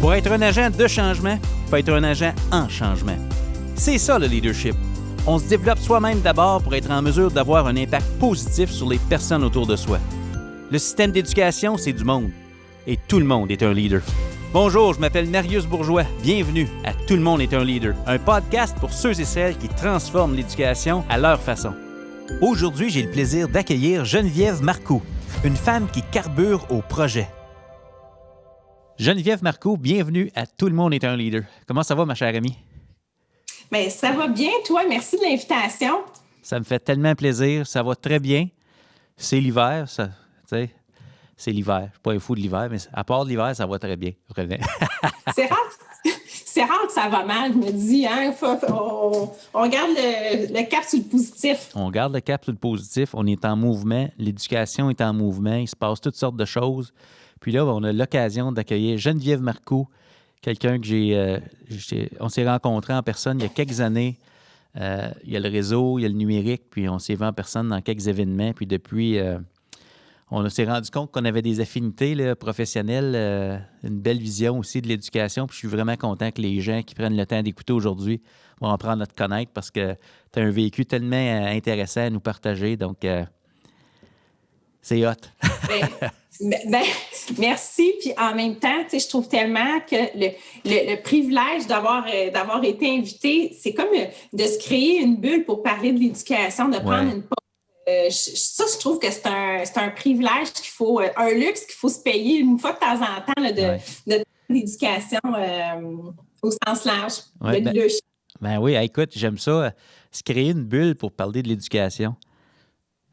Pour être un agent de changement, il faut être un agent en changement. C'est ça le leadership. On se développe soi-même d'abord pour être en mesure d'avoir un impact positif sur les personnes autour de soi. Le système d'éducation, c'est du monde. Et tout le monde est un leader. Bonjour, je m'appelle Marius Bourgeois. Bienvenue à Tout le monde est un leader, un podcast pour ceux et celles qui transforment l'éducation à leur façon. Aujourd'hui, j'ai le plaisir d'accueillir Geneviève Marcoux, une femme qui carbure au projet. Geneviève Marcoux, bienvenue à Tout le monde est un leader. Comment ça va, ma chère amie? Bien, ça va bien, toi. Merci de l'invitation. Ça me fait tellement plaisir. Ça va très bien. C'est l'hiver, ça, tu sais. C'est l'hiver. Je suis pas un fou de l'hiver, mais à part l'hiver, ça va très bien. Vraiment. C'est rare que ça va mal, je me dis. Hein? On garde le cap sur le positif. On garde le cap sur le positif. On est en mouvement. L'éducation est en mouvement. Il se passe toutes sortes de choses. Puis là, on a l'occasion d'accueillir Geneviève Marcoux, quelqu'un que on s'est rencontrés en personne il y a quelques années. Il y a le réseau, il y a le numérique, puis on s'est vu en personne dans quelques événements. Puis depuis, on s'est rendu compte qu'on avait des affinités là, professionnelles, une belle vision aussi de l'éducation. Puis je suis vraiment content que les gens qui prennent le temps d'écouter aujourd'hui vont apprendre à te connaître parce que tu as un vécu tellement intéressant à nous partager. Donc, c'est hot. Merci. Puis en même temps, je trouve tellement que le privilège d'avoir été invité, c'est comme de se créer une bulle pour parler de l'éducation, de prendre une pause. Je trouve que c'est un privilège qu'il faut, un luxe qu'il faut se payer une fois de temps en temps là, de l'éducation au sens large. Ben oui, écoute, j'aime ça, se créer une bulle pour parler de l'éducation.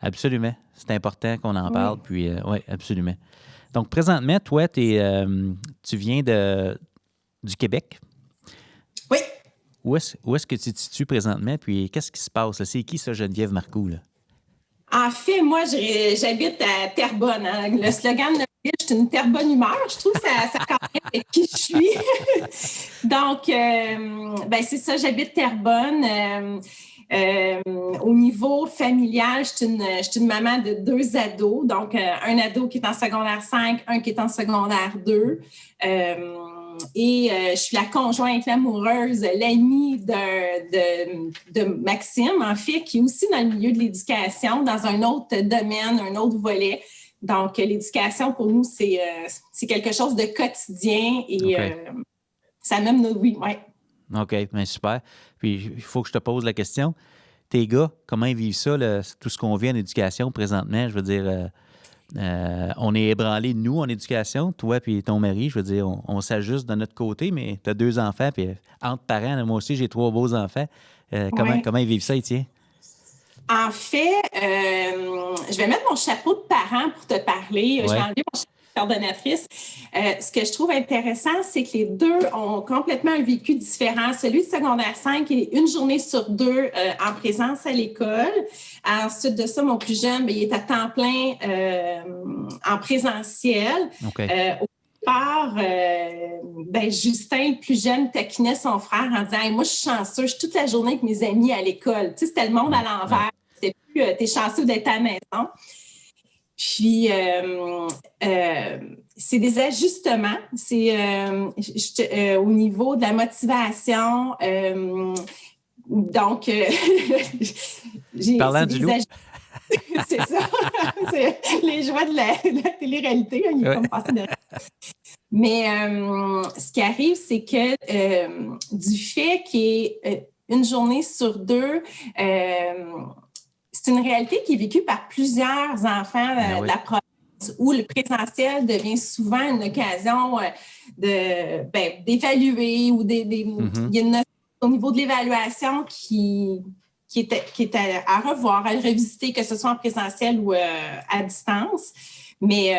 Absolument. C'est important qu'on en parle. Puis, oui, absolument. Donc, présentement, toi, tu viens du Québec. Oui. Où est-ce que tu te situes présentement? Puis, qu'est-ce qui se passe? Là? C'est qui, ça, Geneviève Marcoux? Là? En fait, moi, j'habite à Terrebonne. Hein. Le slogan de la ville, je suis une Terrebonne humeur. Je trouve que ça correspond avec qui je suis. Donc, c'est ça, j'habite Terrebonne. Au niveau familial, je suis une maman de 2 ados. Donc, un ado qui est en secondaire 5, un qui est en secondaire 2. Je suis la conjointe, l'amoureuse, l'amie de Maxime, en fait, qui est aussi dans le milieu de l'éducation, dans un autre domaine, un autre volet. Donc, l'éducation, pour nous, c'est quelque chose de quotidien et ça mène nos vies. Ouais. OK, bien super. Puis, il faut que je te pose la question. Tes gars, comment ils vivent ça, tout ce qu'on vit en éducation présentement? Je veux dire, on est ébranlés, nous, en éducation, toi et ton mari. Je veux dire, on s'ajuste de notre côté, mais tu as 2 enfants, puis entre parents, là, moi aussi, j'ai 3 beaux enfants. Comment ils vivent ça, Étienne? En fait, je vais mettre mon chapeau de parent pour te parler. Je vais enlever mon chapeau de coordonnatrice. Ce que je trouve intéressant, c'est que les deux ont complètement un vécu différent. Celui de secondaire 5 est une journée sur 2 en présence à l'école. Ensuite de ça, mon plus jeune, il est à temps plein en présentiel. Okay. Justin, le plus jeune, taquinait son frère en disant hey, « Moi, je suis chanceux, je suis toute la journée avec mes amis à l'école. » Tu sais, c'était le monde à l'envers. C'était plus « T'es chanceux d'être à la maison. » Puis, c'est des ajustements. C'est au niveau de la motivation. Parlant du loup. C'est ça. C'est les joies de la télé-réalité. Il est comme passé derrière. Mais ce qui arrive, c'est que du fait qu'il y ait une journée sur 2, c'est une réalité qui est vécue par plusieurs enfants de la province où le présentiel devient souvent une occasion d'évaluer ou il y a une notion au niveau de l'évaluation qui est à revoir, à revisiter, que ce soit en présentiel ou à distance. Mais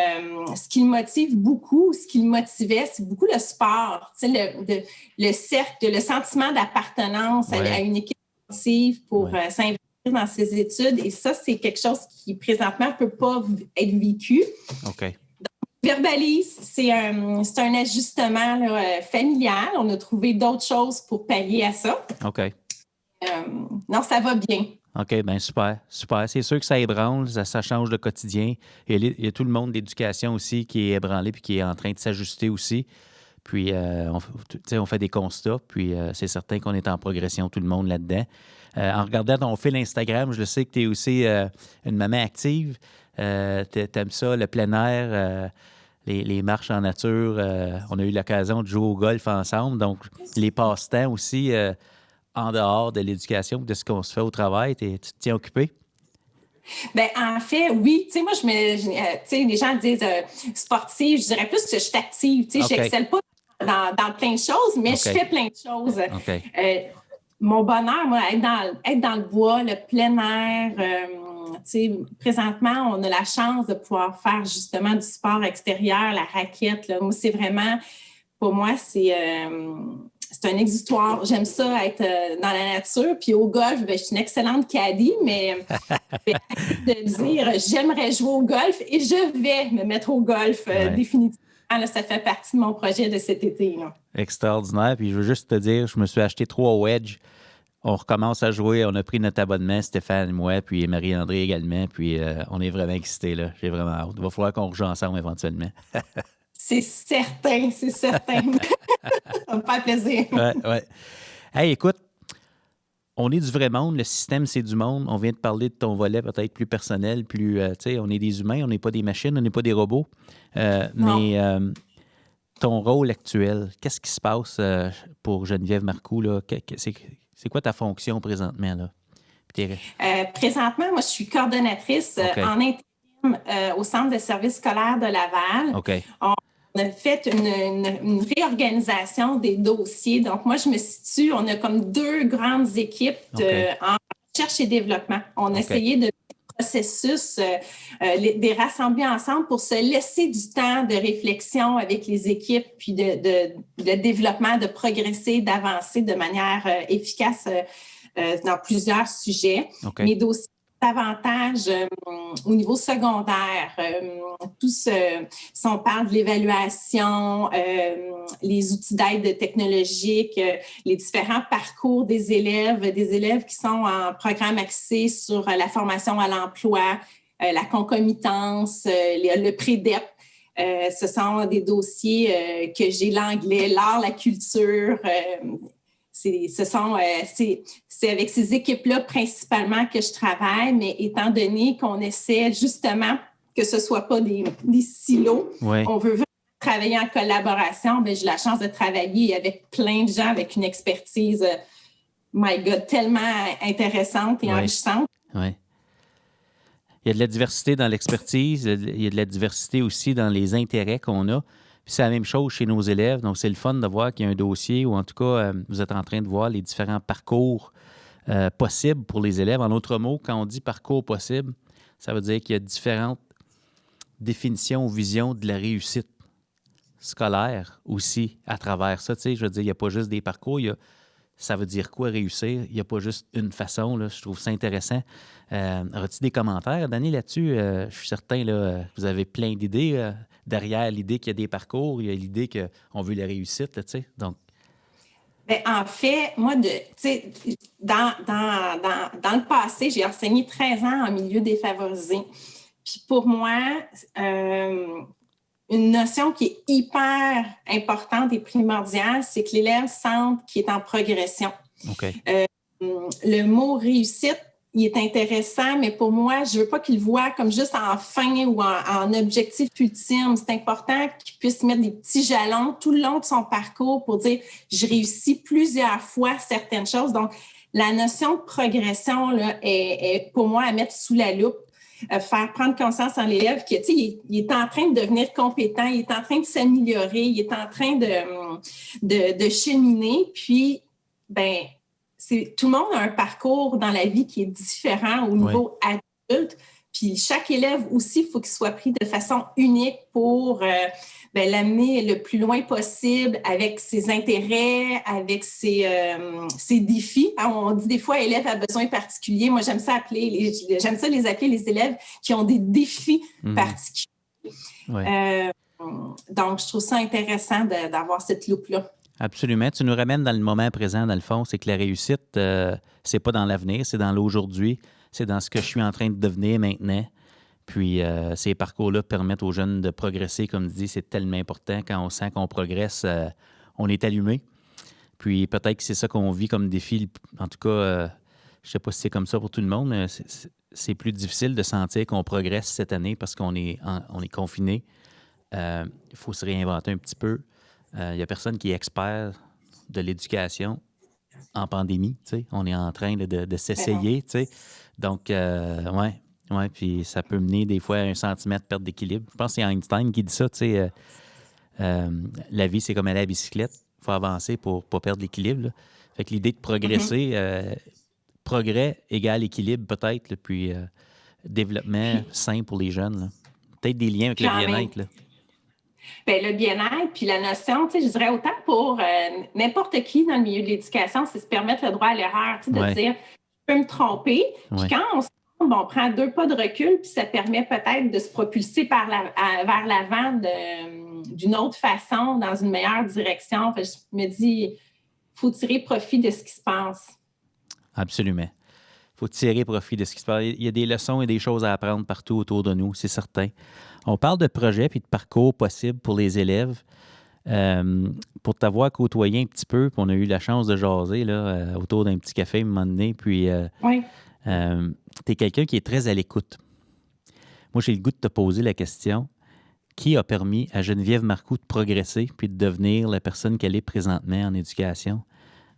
ce qui le motive beaucoup, ce qui le motivait, c'est beaucoup le sport. Tu sais, le cercle, le sentiment d'appartenance à une équipe sportive pour s'investir dans ses études. Et ça, c'est quelque chose qui, présentement, ne peut pas être vécu. OK. Donc, verbalise, c'est un ajustement là, familial. On a trouvé d'autres choses pour pallier à ça. OK. Non, ça va bien. OK, bien super, super. C'est sûr que ça ébranle, ça change le quotidien. Il y a tout le monde d'éducation aussi qui est ébranlé puis qui est en train de s'ajuster aussi. Puis, on fait des constats, puis c'est certain qu'on est en progression, tout le monde là-dedans. En regardant ton fil Instagram, je le sais que tu es aussi une maman active. T'aimes ça, le plein air, les marches en nature. On a eu l'occasion de jouer au golf ensemble. Donc, les passe-temps aussi, en dehors de l'éducation, de ce qu'on se fait au travail, tu te tiens occupé? Ben en fait, oui. Tu sais, moi, les gens disent sportive. Je dirais plus que je suis active. Tu sais, Okay. j'excelle pas dans plein de choses, mais je fais plein de choses. Mon bonheur, moi, être dans le bois, le plein air. Tu sais, présentement, on a la chance de pouvoir faire justement du sport extérieur, la raquette. Là. Moi, c'est vraiment, pour moi, c'est un exutoire. J'aime ça être dans la nature. Puis au golf, ben, je suis une excellente caddie, mais de dire j'aimerais jouer au golf et je vais me mettre au golf définitivement. Là, ça fait partie de mon projet de cet été. Là. Extraordinaire. Puis je veux juste te dire, je me suis acheté 3 wedges. On recommence à jouer. On a pris notre abonnement, Stéphane et moi, puis Marie-André également. Puis on est vraiment excités, là. J'ai vraiment hâte. Il va falloir qu'on rejoue ensemble éventuellement. C'est certain, c'est certain. Ça me fait plaisir. Oui. Hey, écoute, on est du vrai monde. Le système, c'est du monde. On vient de parler de ton volet peut-être plus personnel, plus, tu sais, on est des humains, on n'est pas des machines, on n'est pas des robots. Mais ton rôle actuel, qu'est-ce qui se passe pour Geneviève Marcoux, là? C'est quoi ta fonction présentement, là? Présentement, moi, je suis coordonnatrice en intérim au Centre de services scolaires de Laval. OK. On a fait une réorganisation des dossiers. Donc, moi, je me situe, on a comme 2 grandes équipes en recherche et développement. On a essayé de processus, des rassembler ensemble pour se laisser du temps de réflexion avec les équipes, puis de développement, de progresser, d'avancer de manière efficace dans plusieurs sujets. Mes dossiers davantage au niveau secondaire. Si on parle de l'évaluation, les outils d'aide technologique, les différents parcours des élèves qui sont en programme axé sur la formation à l'emploi, la concomitance, le pré-DEP. Ce sont des dossiers que j'ai l'anglais, l'art, la culture. C'est avec ces équipes-là principalement que je travaille, mais étant donné qu'on essaie justement que ce ne soit pas des silos, on veut vraiment travailler en collaboration. Bien, j'ai la chance de travailler avec plein de gens avec une expertise, my God, tellement intéressante et enrichissante. Oui. Il y a de la diversité dans l'expertise, il y a de la diversité aussi dans les intérêts qu'on a. Puis c'est la même chose chez nos élèves. Donc, c'est le fun de voir qu'il y a un dossier ou en tout cas, vous êtes en train de voir les différents parcours possibles pour les élèves. En d'autres mots, quand on dit parcours possible, ça veut dire qu'il y a différentes définitions ou visions de la réussite scolaire aussi à travers ça. Tu sais, je veux dire, il n'y a pas juste des parcours, ça veut dire quoi réussir? Il n'y a pas juste une façon. Là. Je trouve ça intéressant. Aurais-tu des commentaires, Dani, là-dessus? Je suis certain que vous avez plein d'idées. Derrière l'idée qu'il y a des parcours, il y a l'idée qu'on veut la réussite. Là, donc. Bien, en fait, moi, dans le passé, j'ai enseigné 13 ans en milieu défavorisé. Puis pour moi, une notion qui est hyper importante et primordiale, c'est que l'élève sente qu'il est en progression. Le mot réussite, il est intéressant, mais pour moi, je ne veux pas qu'il le voie comme juste en fin ou en objectif ultime. C'est important qu'il puisse mettre des petits jalons tout le long de son parcours pour dire « je réussis plusieurs fois certaines choses ». Donc, la notion de progression là, est pour moi à mettre sous la loupe. Faire prendre conscience en l'élève qu'il est en train de devenir compétent, il est en train de s'améliorer, il est en train de cheminer. Puis, ben, tout le monde a un parcours dans la vie qui est différent au niveau adulte. Puis, chaque élève aussi, il faut qu'il soit pris de façon unique pour l'amener le plus loin possible avec ses intérêts, avec ses défis. On dit des fois, élève à besoin particulier. Moi, j'aime ça les appeler les élèves qui ont des défis particuliers. Donc, je trouve ça intéressant d'avoir cette loupe-là. Absolument. Tu nous ramènes dans le moment présent, dans le fond. C'est que la réussite, c'est pas dans l'avenir, c'est dans l'aujourd'hui. C'est dans ce que je suis en train de devenir maintenant. Puis ces parcours-là permettent aux jeunes de progresser. Comme tu dis, c'est tellement important. Quand on sent qu'on progresse, on est allumé. Puis peut-être que c'est ça qu'on vit comme défi. En tout cas, je ne sais pas si c'est comme ça pour tout le monde, mais c'est plus difficile de sentir qu'on progresse cette année parce qu'on est confiné. Il faut se réinventer un petit peu. Il n'y a personne qui est expert de l'éducation en pandémie. On est en train de s'essayer. Donc, ouais, puis ça peut mener des fois à un sentiment de perte d'équilibre. Je pense que c'est Einstein qui dit ça. La vie, c'est comme aller à la bicyclette. Il faut avancer pour ne pas perdre l'équilibre. Là. Fait que l'idée de progresser, progrès égale équilibre peut-être, là, puis développement sain pour les jeunes. Là. Peut-être des liens avec le bien-être. Là. Bien, le bien-être, puis la notion, je dirais autant pour n'importe qui dans le milieu de l'éducation, c'est se permettre le droit à l'erreur, de dire, je peux me tromper. Puis quand on se trompe, on prend 2 pas de recul, puis ça permet peut-être de se propulser vers l'avant d'une autre façon, dans une meilleure direction. Fait, je me dis, il faut tirer profit de ce qui se passe. Absolument. Il faut tirer profit de ce qui se passe. Il y a des leçons et des choses à apprendre partout autour de nous, c'est certain. On parle de projets et de parcours possibles pour les élèves. Pour t'avoir côtoyé un petit peu, puis on a eu la chance de jaser là, autour d'un petit café à un moment donné, puis tu es quelqu'un qui est très à l'écoute. Moi, j'ai le goût de te poser la question, qui a permis à Geneviève Marcoux de progresser puis de devenir la personne qu'elle est présentement en éducation?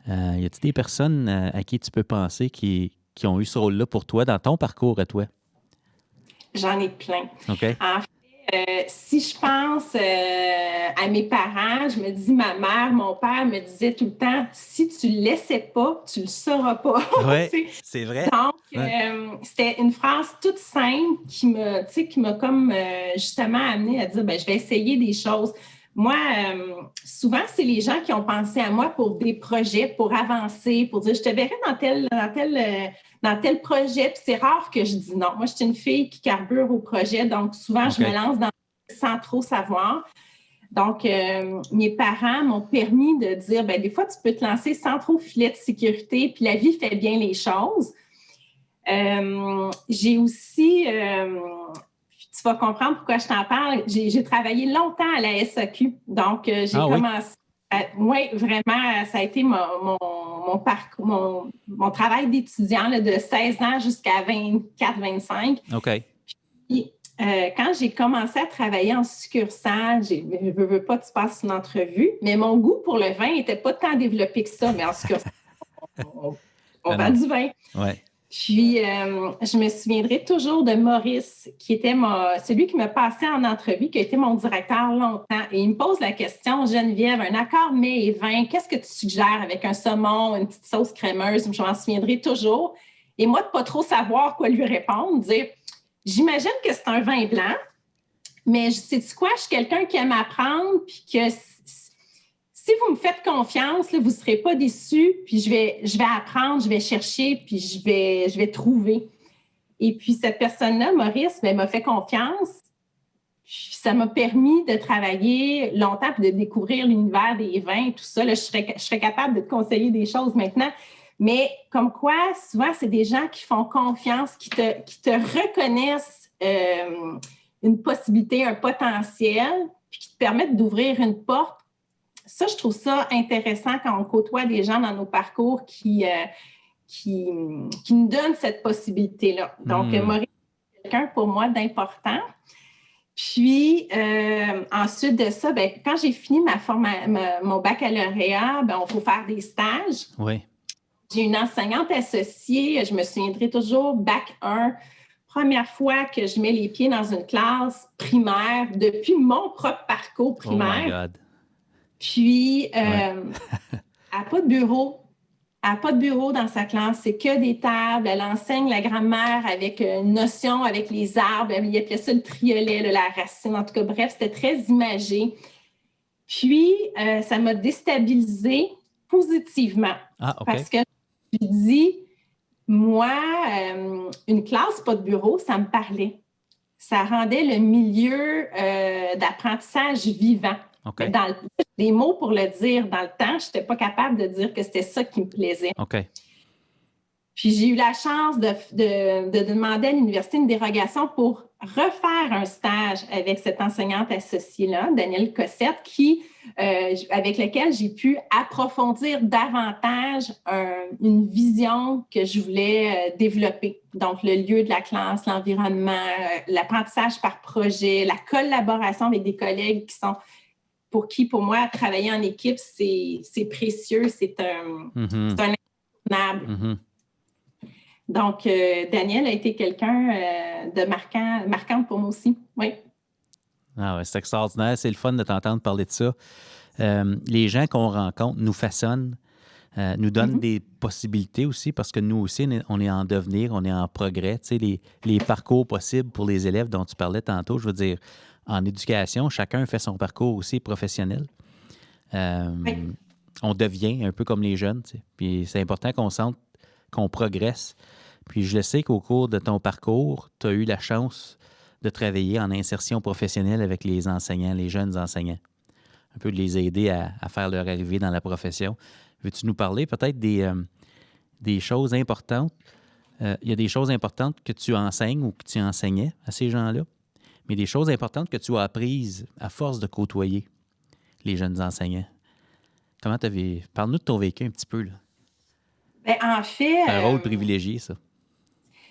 Y a-t-il des personnes à qui tu peux penser qui ont eu ce rôle-là pour toi dans ton parcours à toi? J'en ai plein. OK. En fait, si je pense à mes parents, je me dis, ma mère, mon père me disait tout le temps, si tu ne le laissais pas, tu ne le sauras pas. Oui, c'est vrai. Donc, c'était une phrase toute simple qui m'a comme justement amenée à dire, ben, je vais essayer des choses. Moi, souvent, c'est les gens qui ont pensé à moi pour des projets, pour avancer, pour dire, je te verrai dans tel projet. Puis c'est rare que je dis non. Moi, je suis une fille qui carbure au projet, donc souvent, je me lance sans trop savoir. Donc, mes parents m'ont permis de dire, ben des fois, tu peux te lancer sans trop filet de sécurité, puis la vie fait bien les choses. J'ai aussi... tu vas comprendre pourquoi je t'en parle. J'ai travaillé longtemps à la SAQ. Donc, j'ai commencé... Oui, vraiment, ça a été mon parcours, mon travail d'étudiant là, de 16 ans jusqu'à 24-25. OK. Puis, quand j'ai commencé à travailler en succursale, je ne veux pas que tu passes une entrevue, mais mon goût pour le vin n'était pas tant développé que ça, mais en succursale, on vend du vin. Ouais. Puis, je me souviendrai toujours de Maurice, qui était celui qui m'a passé en entrevue, qui a été mon directeur longtemps. Et il me pose la question, Geneviève, un accord mets et vin, qu'est-ce que tu suggères avec un saumon, une petite sauce crémeuse? Je m'en souviendrai toujours. Et moi, de ne pas trop savoir quoi lui répondre, dire, j'imagine que c'est un vin blanc, mais sais-tu quoi? Je suis quelqu'un qui aime apprendre, puis que si vous me faites confiance, là, vous ne serez pas déçus, puis je vais apprendre, je vais chercher, puis je vais trouver. Et puis, cette personne-là, Maurice, m'a fait confiance. Puis ça m'a permis de travailler longtemps puis de découvrir l'univers des vins, tout ça. Là, je serais capable de te conseiller des choses maintenant. Mais comme quoi, souvent, c'est des gens qui font confiance, qui te reconnaissent une possibilité, un potentiel, puis qui te permettent d'ouvrir une porte. Ça, je trouve ça intéressant quand on côtoie des gens dans nos parcours qui nous donnent cette possibilité-là. Donc, Maurice, c'est quelqu'un pour moi d'important. Puis, ensuite de ça, ben, quand j'ai fini mon baccalauréat, ben, il faut faire des stages. Oui. J'ai une enseignante associée, je me souviendrai toujours, bac 1, première fois que je mets les pieds dans une classe primaire depuis mon propre parcours primaire. Oh my God. Puis, elle n'a pas de bureau. Elle n'a pas de bureau dans sa classe, c'est que des tables. Elle enseigne la grammaire avec une notion, avec les arbres. Elle appelait ça le triolet, là, la racine. En tout cas, bref, c'était très imagé. Puis, ça m'a déstabilisée positivement. Ah, OK. Parce que je me dis, moi, une classe, pas de bureau, ça me parlait. Ça rendait le milieu d'apprentissage vivant. Okay. Des mots pour le dire dans le temps, je n'étais pas capable de dire que c'était ça qui me plaisait. Okay. Puis j'ai eu la chance de demander à l'université une dérogation pour refaire un stage avec cette enseignante associée-là, Danielle Cossette, avec laquelle j'ai pu approfondir davantage une vision que je voulais développer. Donc, le lieu de la classe, l'environnement, l'apprentissage par projet, la collaboration avec des collègues pour moi, travailler en équipe, c'est précieux, c'est un incontournable. Mm-hmm. Donc, Danielle a été quelqu'un de marquante pour moi aussi. Oui. Ah ouais, c'est extraordinaire. C'est le fun de t'entendre parler de ça. Les gens qu'on rencontre nous façonnent, nous donnent des possibilités aussi parce que nous aussi, on est en devenir, on est en progrès. Tu sais, les parcours possibles pour les élèves dont tu parlais tantôt, je veux dire, en éducation, chacun fait son parcours aussi professionnel. Oui. On devient un peu comme les jeunes. Tu sais. Puis c'est important qu'on sente qu'on progresse. Puis je le sais qu'au cours de ton parcours, tu as eu la chance de travailler en insertion professionnelle avec les enseignants, les jeunes enseignants. Un peu de les aider à faire leur arrivée dans la profession. Veux-tu nous parler peut-être des choses importantes? Il y a des choses importantes que tu enseignes ou que tu enseignais à ces gens-là, mais des choses importantes que tu as apprises à force de côtoyer les jeunes enseignants. Comment tu avais... Parle-nous de ton vécu un petit peu, là. Bien, en fait... C'est un rôle privilégié, ça.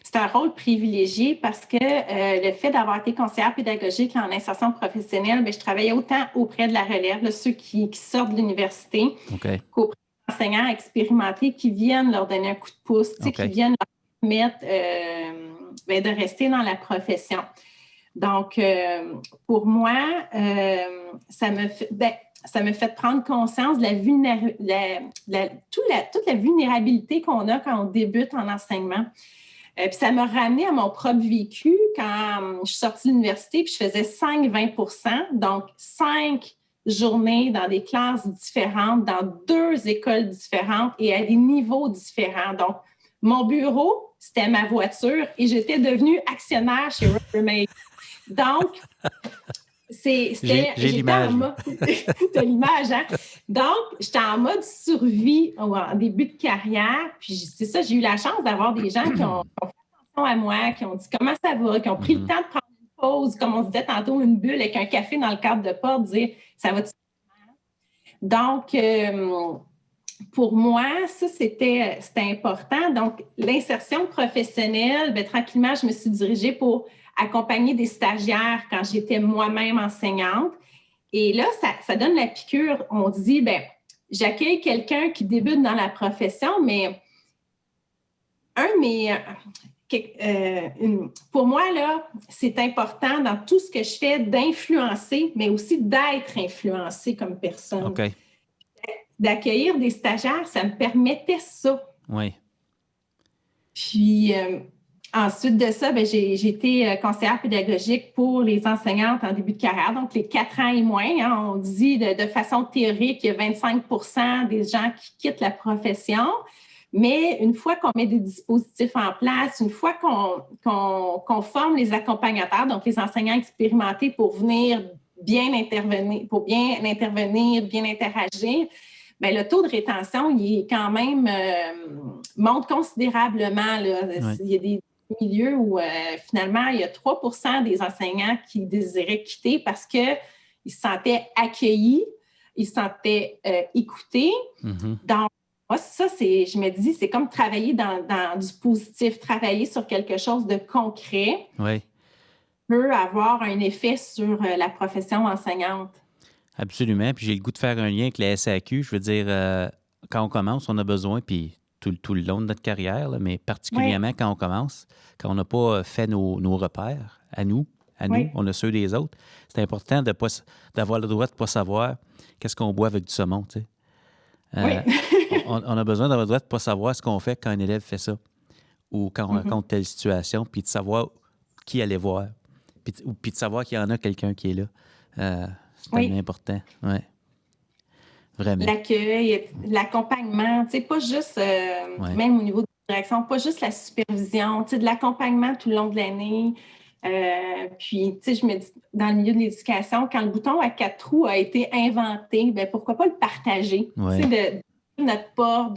C'est un rôle privilégié parce que le fait d'avoir été conseillère pédagogique en insertion professionnelle, bien, je travaillais autant auprès de la relève, là, ceux qui sortent de l'université, qu'auprès d'enseignants expérimentés qui viennent leur donner un coup de pouce, qui viennent leur permettre de rester dans la profession. Donc, pour moi, ça me fait prendre conscience de toute la vulnérabilité qu'on a quand on débute en enseignement. Puis ça m'a ramené à mon propre vécu quand je suis sortie de l'université, puis je faisais 5-20 %, donc 5 journées dans des classes différentes, dans 2 écoles différentes et à des niveaux différents. Donc, mon bureau, c'était ma voiture et j'étais devenue actionnaire chez Rubbermaid. Donc, j'ai l'image. Tu as l'image, hein? Donc, j'étais en mode survie en début de carrière. Puis, c'est ça, j'ai eu la chance d'avoir des gens qui ont fait attention à moi, qui ont dit comment ça va, qui ont pris le temps de prendre une pause, comme on se disait tantôt, une bulle avec un café dans le cadre de porte, dire ça va-tu? Donc, pour moi, ça, c'était important. Donc, l'insertion professionnelle, bien, tranquillement, je me suis dirigée pour accompagner des stagiaires quand j'étais moi-même enseignante. Et là, ça donne la piqûre. On dit, bien, j'accueille quelqu'un qui débute dans la profession, mais pour moi, là, c'est important dans tout ce que je fais d'influencer, mais aussi d'être influencé comme personne. OK. D'accueillir des stagiaires, ça me permettait ça. Oui. Puis, ensuite de ça, bien, j'ai été conseillère pédagogique pour les enseignantes en début de carrière, donc les 4 ans et moins. Hein, on dit de façon théorique qu'il y a 25 % des gens qui quittent la profession. Mais une fois qu'on met des dispositifs en place, une fois qu'on forme les accompagnateurs, donc les enseignants expérimentés pour venir bien intervenir, bien interagir, bien, le taux de rétention, il est quand même monte considérablement. Là. Ouais. Il y a des milieux où finalement, il y a 3 % des enseignants qui désiraient quitter parce qu'ils se sentaient accueillis, ils se sentaient écoutés. Mm-hmm. Donc, moi, ça, je me dis, c'est comme travailler dans du positif, travailler sur quelque chose de concret peut avoir un effet sur la profession enseignante. Absolument. Puis j'ai le goût de faire un lien avec la SAQ. Je veux dire, quand on commence, on a besoin, puis tout le long de notre carrière, là, mais particulièrement quand on commence, quand on n'a pas fait nos repères à nous, on a ceux des autres, c'est important d'avoir le droit de ne pas savoir qu'est-ce qu'on boit avec du saumon, tu sais. On a besoin d'avoir le droit de ne pas savoir ce qu'on fait quand un élève fait ça ou quand on raconte telle situation, puis de savoir qui aller voir, puis de savoir qu'il y en a quelqu'un qui est là. C'est tellement important. Oui. Vraiment. L'accueil, l'accompagnement, tu sais, pas juste, même au niveau de la direction, pas juste la supervision, tu sais, de l'accompagnement tout le long de l'année. Puis, tu sais, je me dis, dans le milieu de l'éducation, quand le bouton à 4 trous a été inventé, bien, pourquoi pas le partager? Tu sais, de notre part,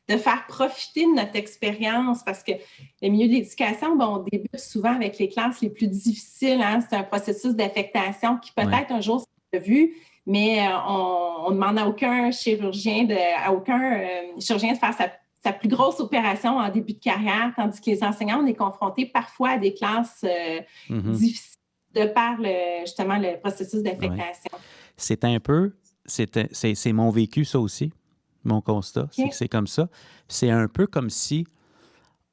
de faire profiter de notre expérience parce que le milieu de l'éducation, on débute souvent avec les classes les plus difficiles. Hein? C'est un processus d'affectation qui peut-être un jour s'est vu, mais on ne demande à aucun chirurgien de faire sa plus grosse opération en début de carrière, tandis que les enseignants, on est confrontés parfois à des classes difficiles de par justement le processus d'affectation. Ouais. C'est mon vécu, ça aussi, mon constat, c'est que c'est comme ça. C'est un peu comme si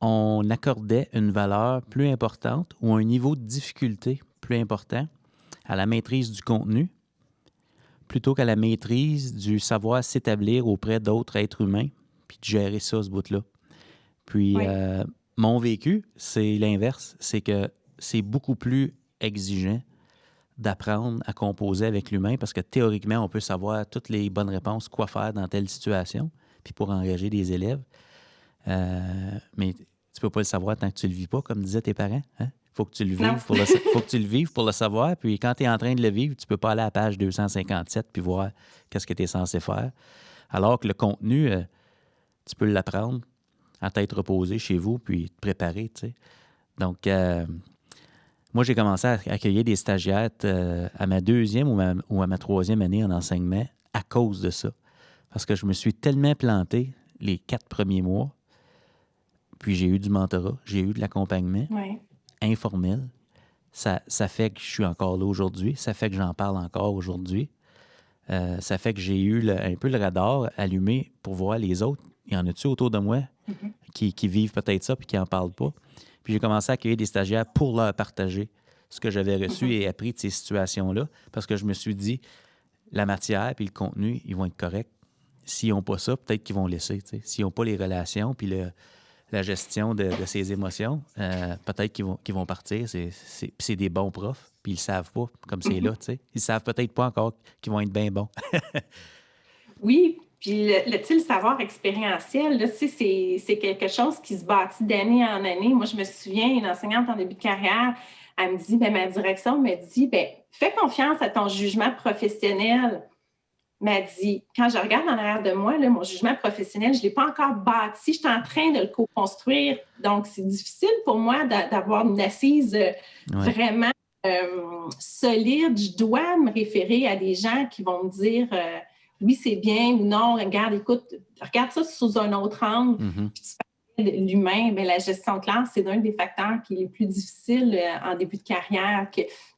on accordait une valeur plus importante ou un niveau de difficulté plus important à la maîtrise du contenu plutôt qu'à la maîtrise du savoir s'établir auprès d'autres êtres humains puis de gérer ça, ce bout-là. Puis, mon vécu, c'est l'inverse. C'est que c'est beaucoup plus exigeant d'apprendre à composer avec l'humain parce que théoriquement, on peut savoir toutes les bonnes réponses, quoi faire dans telle situation, puis pour engager des élèves. Mais tu peux pas le savoir tant que tu le vis pas, comme disaient tes parents. Hein? Faut que tu le vives faut que tu le vives pour le savoir. Puis quand tu es en train de le vivre, tu peux pas aller à la page 257 puis voir qu'est-ce que tu es censé faire. Alors que le contenu, tu peux l'apprendre à tête reposée chez vous puis te préparer, tu sais. Donc, moi, j'ai commencé à accueillir des stagiaires à ma deuxième ou à ma troisième année en enseignement à cause de ça. Parce que je me suis tellement planté les 4 premiers mois, puis j'ai eu du mentorat, j'ai eu de l'accompagnement informel. Ça fait que je suis encore là aujourd'hui. Ça fait que j'en parle encore aujourd'hui. Ça fait que j'ai eu un peu le radar allumé pour voir les autres. Il y en a-tu autour de moi qui vivent peut-être ça puis qui n'en parlent pas? Puis j'ai commencé à accueillir des stagiaires pour leur partager ce que j'avais reçu et appris de ces situations-là parce que je me suis dit, la matière puis le contenu, ils vont être corrects. S'ils n'ont pas ça, peut-être qu'ils vont laisser. T'sais. S'ils n'ont pas les relations puis la gestion de ces émotions, peut-être qu'ils vont partir. C'est des bons profs, puis ils ne savent pas comme c'est là. T'sais. Ils ne savent peut-être pas encore qu'ils vont être bien bons. Oui, puis le savoir expérientiel, là, c'est quelque chose qui se bâtit d'année en année. Moi, je me souviens, une enseignante en début de carrière, elle me dit, ma direction me dit, fais confiance à ton jugement professionnel. M'a dit, quand je regarde en arrière de moi, là, mon jugement professionnel, je ne l'ai pas encore bâti, je suis en train de le co-construire. Donc, c'est difficile pour moi d'avoir une assise vraiment solide. Je dois me référer à des gens qui vont me dire oui, c'est bien ou non, regarde ça sous un autre angle. Puis tu parlais de l'humain, la gestion de classe, c'est l'un des facteurs qui est le plus difficile en début de carrière.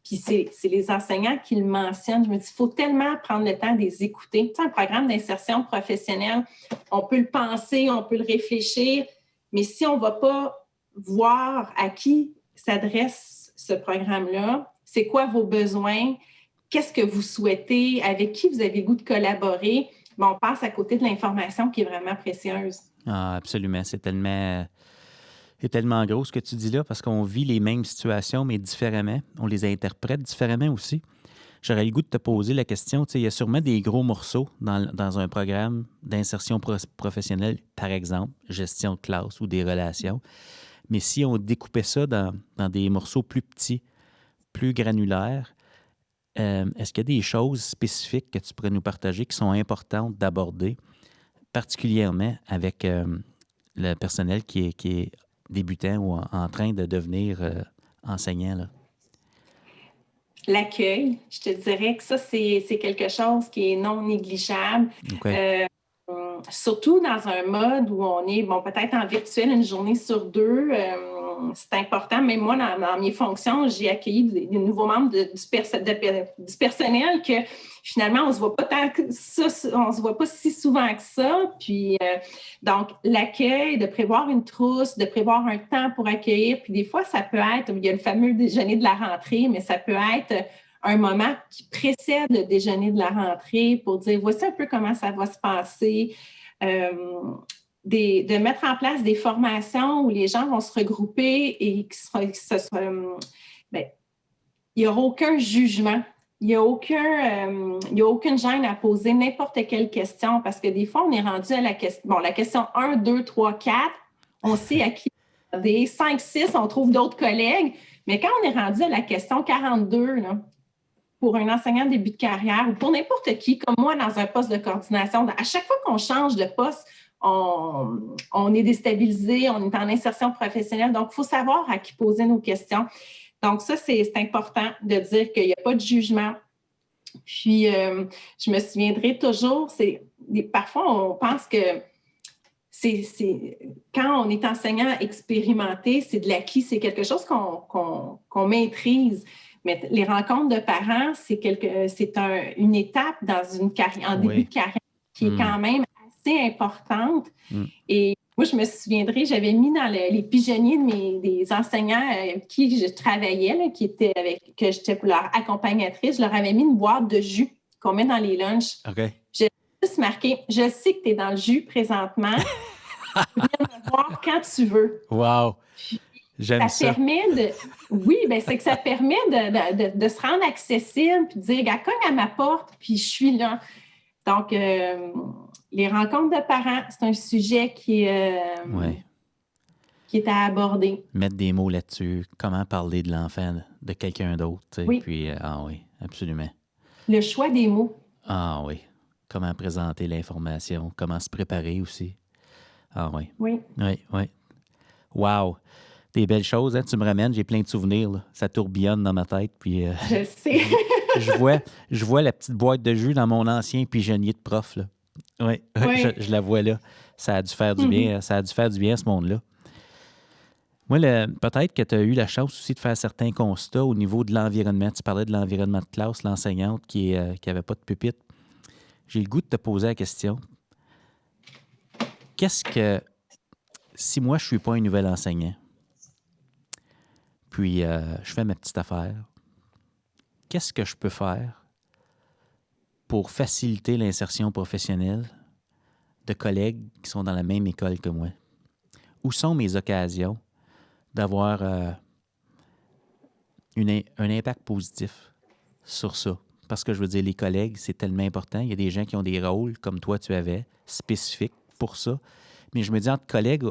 Puis c'est les enseignants qui le mentionnent. Je me dis, il faut tellement prendre le temps de les écouter. Tu sais, un programme d'insertion professionnelle, on peut le penser, on peut le réfléchir, mais si on ne va pas voir à qui s'adresse ce programme-là, c'est quoi vos besoins, qu'est-ce que vous souhaitez, avec qui vous avez le goût de collaborer, on passe à côté de l'information qui est vraiment précieuse. Ah, absolument. C'est tellement gros ce que tu dis là parce qu'on vit les mêmes situations, mais différemment. On les interprète différemment aussi. J'aurais le goût de te poser la question, tu sais, il y a sûrement des gros morceaux dans un programme d'insertion professionnelle, par exemple, gestion de classe ou des relations. Mais si on découpait ça dans des morceaux plus petits, plus granulaires, est-ce qu'il y a des choses spécifiques que tu pourrais nous partager qui sont importantes d'aborder, particulièrement avec le personnel qui est débutant ou en train de devenir enseignant, là? L'accueil, je te dirais que ça, c'est quelque chose qui est non négligeable. Okay. Surtout dans un mode où on est, peut-être en virtuel une journée sur 2. C'est important. Même moi, dans mes fonctions, j'ai accueilli des nouveaux membres du personnel que finalement, on ne se voit pas tant que ça, on ne se voit pas si souvent que ça. Puis, donc, l'accueil, de prévoir une trousse, de prévoir un temps pour accueillir. Puis des fois, ça peut être, il y a le fameux déjeuner de la rentrée, mais ça peut être un moment qui précède le déjeuner de la rentrée pour dire, voici un peu comment ça va se passer. De mettre en place des formations où les gens vont se regrouper et il n'y aura aucun jugement. Il n'y a aucune gêne à poser n'importe quelle question parce que des fois, on est rendu à la question 1, 2, 3, 4, on sait à qui demander. 5, 6, on trouve d'autres collègues. Mais quand on est rendu à la question 42, là, pour un enseignant de début de carrière ou pour n'importe qui, comme moi, dans un poste de coordination, à chaque fois qu'on change de poste, on est déstabilisé, on est en insertion professionnelle. Donc, il faut savoir à qui poser nos questions. Donc, ça, c'est important de dire qu'il n'y a pas de jugement. Puis, je me souviendrai toujours, parfois, on pense que quand on est enseignant expérimenté, c'est de l'acquis, c'est quelque chose qu'on maîtrise. Mais les rencontres de parents, c'est une étape en début de carrière qui est quand même assez importante. Et moi, je me souviendrai, j'avais mis dans les pigeonniers des enseignants avec qui je travaillais, là, que j'étais leur accompagnatrice, je leur avais mis une boîte de jus qu'on met dans les lunchs. OK. J'ai juste marqué, je sais que tu es dans le jus présentement. Viens me voir quand tu veux. Wow! J'aime ça. Oui, bien, c'est que ça permet de se rendre accessible puis de dire, gars, cogne à ma porte, puis je suis là. Donc, les rencontres de parents, c'est un sujet qui est à aborder. Mettre des mots là-dessus, comment parler de l'enfant de quelqu'un d'autre. Tu sais. Oui. Puis, oui, absolument. Le choix des mots. Ah oui. Comment présenter l'information, comment se préparer aussi. Ah oui. Oui. Oui. Wow! Des belles choses, hein? Tu me ramènes, j'ai plein de souvenirs. Là. Ça tourbillonne dans ma tête. Puis, je sais. je vois la petite boîte de jus dans mon ancien pigeonnier de prof. Là. Oui. Je la vois là. Ça a dû faire du bien. Ça a dû faire du bien à ce monde-là. Moi, peut-être que tu as eu la chance aussi de faire certains constats au niveau de l'environnement. Tu parlais de l'environnement de classe, l'enseignante qui n'avait pas de pupitre. J'ai le goût de te poser la question. Qu'est-ce que, si moi, je ne suis pas un nouvel enseignant, puis je fais ma petite affaire, qu'est-ce que je peux faire pour faciliter l'insertion professionnelle de collègues qui sont dans la même école que moi? Où sont mes occasions d'avoir un impact positif sur ça? Parce que je veux dire, les collègues, c'est tellement important. Il y a des gens qui ont des rôles, comme toi tu avais, spécifiques pour ça. Mais je me dis, entre collègues,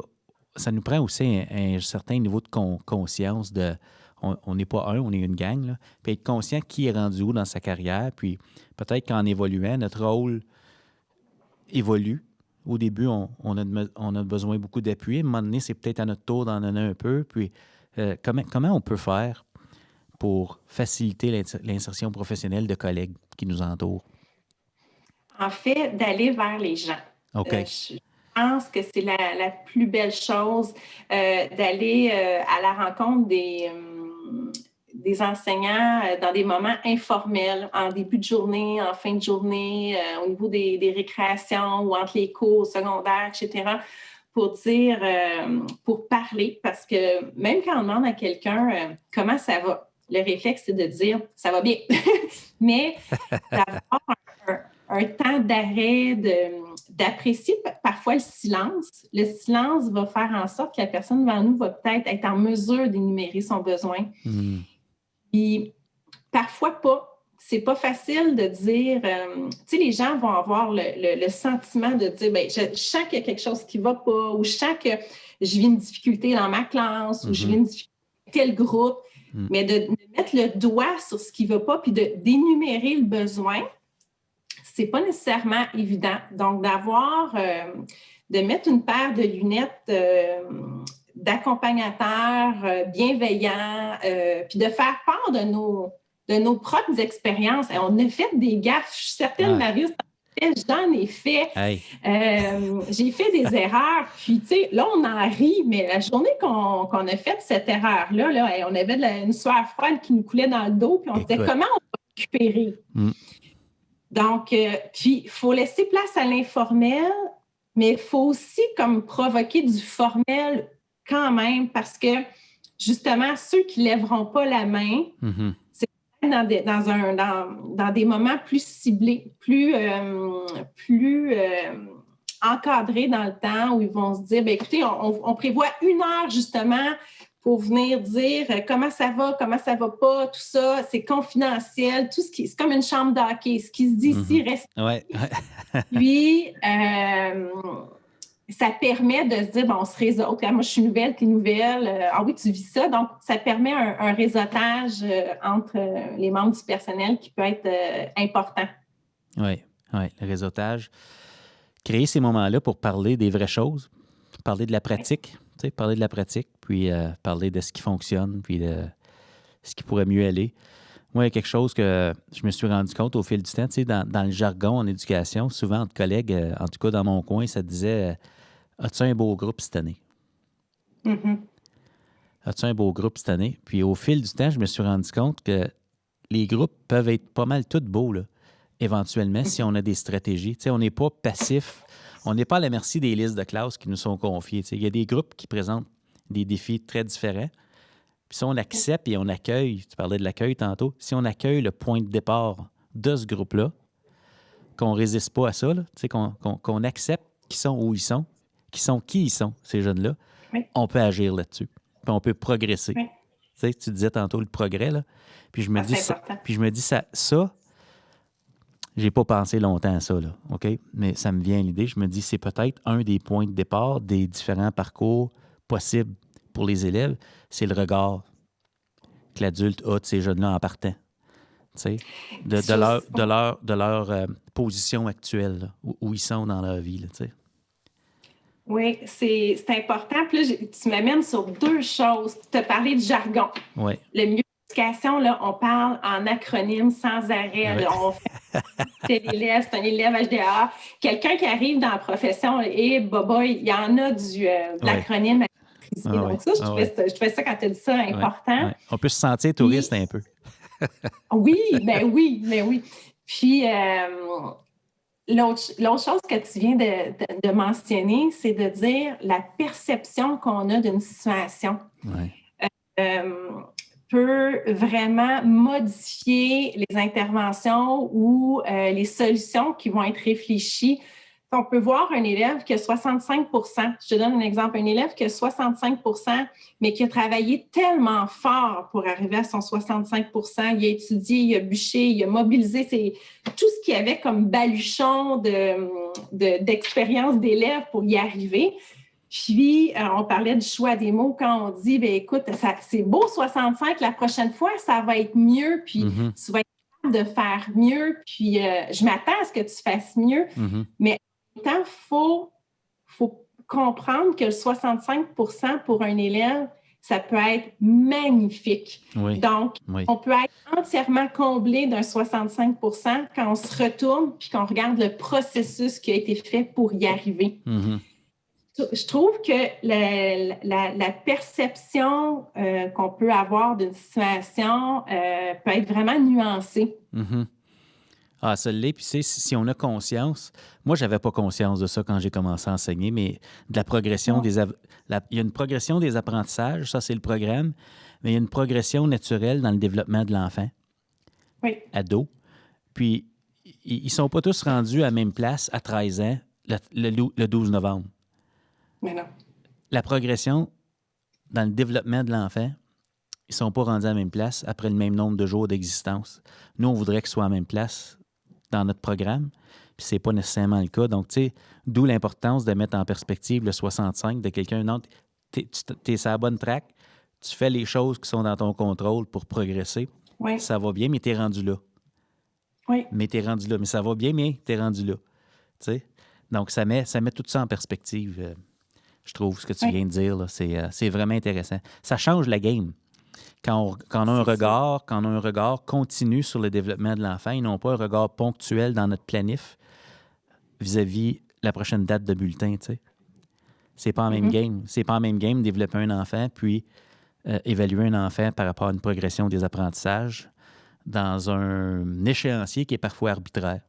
ça nous prend aussi un certain niveau de conscience de... On n'est pas on est une gang. Là. Puis être conscient qui est rendu où dans sa carrière. Puis peut-être qu'en évoluant, notre rôle évolue. Au début, on a besoin beaucoup d'appui. À un moment donné, c'est peut-être à notre tour d'en donner un peu. Puis comment on peut faire pour faciliter l'insertion professionnelle de collègues qui nous entourent? En fait, d'aller vers les gens. OK. Je pense que c'est la plus belle chose, d'aller à la rencontre des enseignants dans des moments informels, en début de journée, en fin de journée, au niveau des récréations ou entre les cours secondaires, etc., pour parler, parce que même quand on demande à quelqu'un comment ça va, le réflexe, c'est de dire « ça va bien ». Mais d'avoir un temps d'arrêt, d'apprécier parfois le silence. Le silence va faire en sorte que la personne devant nous va peut-être être en mesure d'énumérer son besoin. Puis parfois pas. C'est pas facile de dire... tu sais, les gens vont avoir le sentiment de dire, bien, je sens qu'il y a quelque chose qui va pas, ou je sens que je vis une difficulté dans ma classe, ou je vis une difficulté avec tel groupe. Mais de mettre le doigt sur ce qui va pas, puis d'énumérer le besoin, c'est pas nécessairement évident. Donc, de mettre une paire de lunettes d'accompagnateurs bienveillants, puis de faire part de nos propres expériences. Et on a fait des gaffes. Je suis certaine, Marius, j'en ai fait. Hey. J'ai fait des erreurs. Puis, tu sais, là, on en rit, mais la journée qu'on a fait cette erreur-là, là, on avait une sueur froide qui nous coulait dans le dos, puis on se disait, comment on va récupérer? Donc, puis, il faut laisser place à l'informel, mais il faut aussi comme provoquer du formel quand même, parce que, justement, ceux qui ne lèveront pas la main, c'est dans des moments plus ciblés, plus encadrés dans le temps, où ils vont se dire, bien, écoutez, on prévoit 1 heure, justement, pour venir dire comment ça va pas, tout ça, c'est confidentiel, c'est comme une chambre d'hockey. Ce qui se dit ici reste. Ouais. Puis, ça permet de se dire, bon, on se réseaute. Moi, je suis nouvelle, tu es nouvelle. Ah oui, tu vis ça. Donc, ça permet un réseautage entre les membres du personnel qui peut être important. Oui, le réseautage créer ces moments-là pour parler des vraies choses, parler de la pratique, parler de la pratique, puis parler de ce qui fonctionne, puis de ce qui pourrait mieux aller. Moi, il y a quelque chose que je me suis rendu compte au fil du temps, dans le jargon en éducation, souvent entre collègues, en tout cas dans mon coin, ça disait as-tu un beau groupe cette année? Mm-hmm. As-tu un beau groupe cette année? Puis au fil du temps, je me suis rendu compte que les groupes peuvent être pas mal tous beaux, là, éventuellement, si on a des stratégies. On n'est pas passif, on n'est pas à la merci des listes de classe qui nous sont confiées. Il y a des groupes qui présentent des défis très différents. Puis si on accepte et on accueille, tu parlais de l'accueil tantôt, si on accueille le point de départ de ce groupe-là, qu'on ne résiste pas à ça, là, qu'on accepte qu'ils sont où ils sont, qui ils sont, ces jeunes-là, on peut agir là-dessus. Puis on peut progresser. Tu disais tantôt le progrès, là. Puis je me dis, ça, j'ai pas pensé longtemps à ça, là, OK? Mais ça me vient à l'idée. Je me dis, c'est peut-être un des points de départ des différents parcours possibles pour les élèves, c'est le regard que l'adulte a de ces jeunes-là en partant. De leur position actuelle, là, où ils sont dans leur vie. Là, oui, c'est important. Puis là, tu m'amènes sur deux choses. Tu as parlé de jargon. Oui. Le milieu d'éducation, là, on parle en acronyme sans arrêt. Oui. Là, on fait c'est l'élève, c'est un élève HDA. Quelqu'un qui arrive dans la profession, et il y en a de l'acronyme. Donc ça, je trouvais ça, quand tu as dit ça, important. Oui. On peut se sentir touriste un peu. oui. Puis, l'autre chose que tu viens de mentionner, c'est de dire la perception qu'on a d'une situation peut vraiment modifier les interventions ou les solutions qui vont être réfléchies. On peut voir un élève qui a 65 %, je te donne un exemple, un élève qui a 65 %, mais qui a travaillé tellement fort pour arriver à son 65 %, il a étudié, il a bûché, il a mobilisé tout ce qu'il y avait comme baluchon d'expérience d'élève pour y arriver. Puis, on parlait du choix des mots quand on dit, bien, écoute, c'est beau 65, la prochaine fois, ça va être mieux, puis tu vas être capable de faire mieux, puis je m'attends à ce que tu fasses mieux, mais en même temps, il faut comprendre que le 65 % pour un élève, ça peut être magnifique. Oui. Donc, on peut être entièrement comblé d'un 65 % quand on se retourne puis qu'on regarde le processus qui a été fait pour y arriver. Je trouve que la perception qu'on peut avoir d'une situation peut être vraiment nuancée. Ah, ça l'est. Puis, si on a conscience, moi, je n'avais pas conscience de ça quand j'ai commencé à enseigner, mais de la progression il y a une progression des apprentissages, ça, c'est le programme, mais il y a une progression naturelle dans le développement de l'enfant, ado. Puis, ils ne sont pas tous rendus à la même place à 13 ans, le 12 novembre. Mais non. La progression dans le développement de l'enfant, ils ne sont pas rendus à la même place après le même nombre de jours d'existence. Nous, on voudrait qu'ils soient à la même place dans notre programme, puis c'est pas nécessairement le cas. Donc, tu sais, d'où l'importance de mettre en perspective le 65 de quelqu'un. Non, tu es sur la bonne track, tu fais les choses qui sont dans ton contrôle pour progresser. Ça va bien, mais tu es rendu là. Mais tu es rendu là. Mais ça va bien, mais tu es rendu là. Tu sais? Donc, ça met tout ça en perspective. Je trouve ce que tu viens de dire, là, c'est vraiment intéressant. Ça change la game. Quand on a un regard continu sur le développement de l'enfant et non pas un regard ponctuel dans notre planif vis-à-vis la prochaine date de bulletin, tu sais. C'est pas en même game. C'est pas en même game développer un enfant puis évaluer un enfant par rapport à une progression des apprentissages dans un échéancier qui est parfois arbitraire.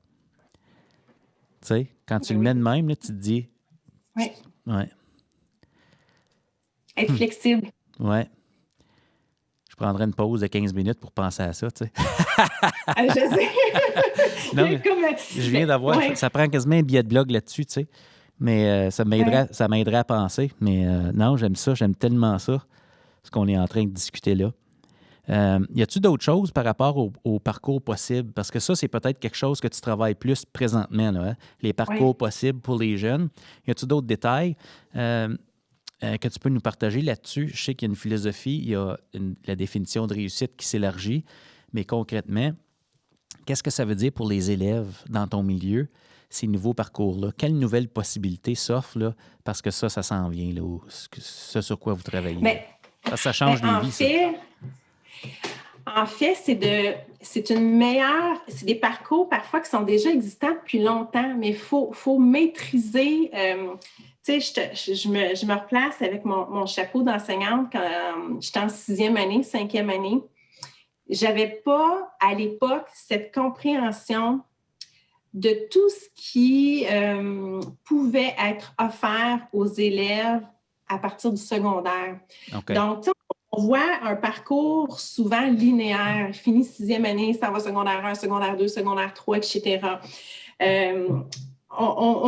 Tu sais, quand tu le mets de même, là, tu te dis... Être flexible. Je prendrais une pause de 15 minutes pour penser à ça, tu sais. Je sais. Non, je viens d'avoir... Ça prend quasiment un billet de blog là-dessus, tu sais. Mais ça m'aiderait à penser. Mais non, j'aime ça, j'aime tellement ça, ce qu'on est en train de discuter là. Y a-t-il d'autres choses par rapport au parcours possible? Parce que ça, c'est peut-être quelque chose que tu travailles plus présentement, là, hein? Les parcours possibles pour les jeunes. Y a-t-il d'autres détails que tu peux nous partager là-dessus? Je sais qu'il y a une philosophie, il y a la définition de réussite qui s'élargit, mais concrètement, Qu'est-ce que ça veut dire pour les élèves dans ton milieu, ces nouveaux parcours-là? Quelles nouvelles possibilités s'offrent, là, parce que ça s'en vient, là, ce sur quoi vous travaillez? Ben, Parce que ça change des vies, ça. En fait, c'est des parcours parfois qui sont déjà existants depuis longtemps, mais il faut maîtriser. Tu sais, je me replace avec mon chapeau d'enseignante quand j'étais en 6e année, 5e année. J'avais pas, à l'époque, cette compréhension de tout ce qui pouvait être offert aux élèves à partir du secondaire. Okay. Donc, on voit un parcours souvent linéaire. Fini 6e année, ça va secondaire 1, secondaire 2, secondaire 3, etc. On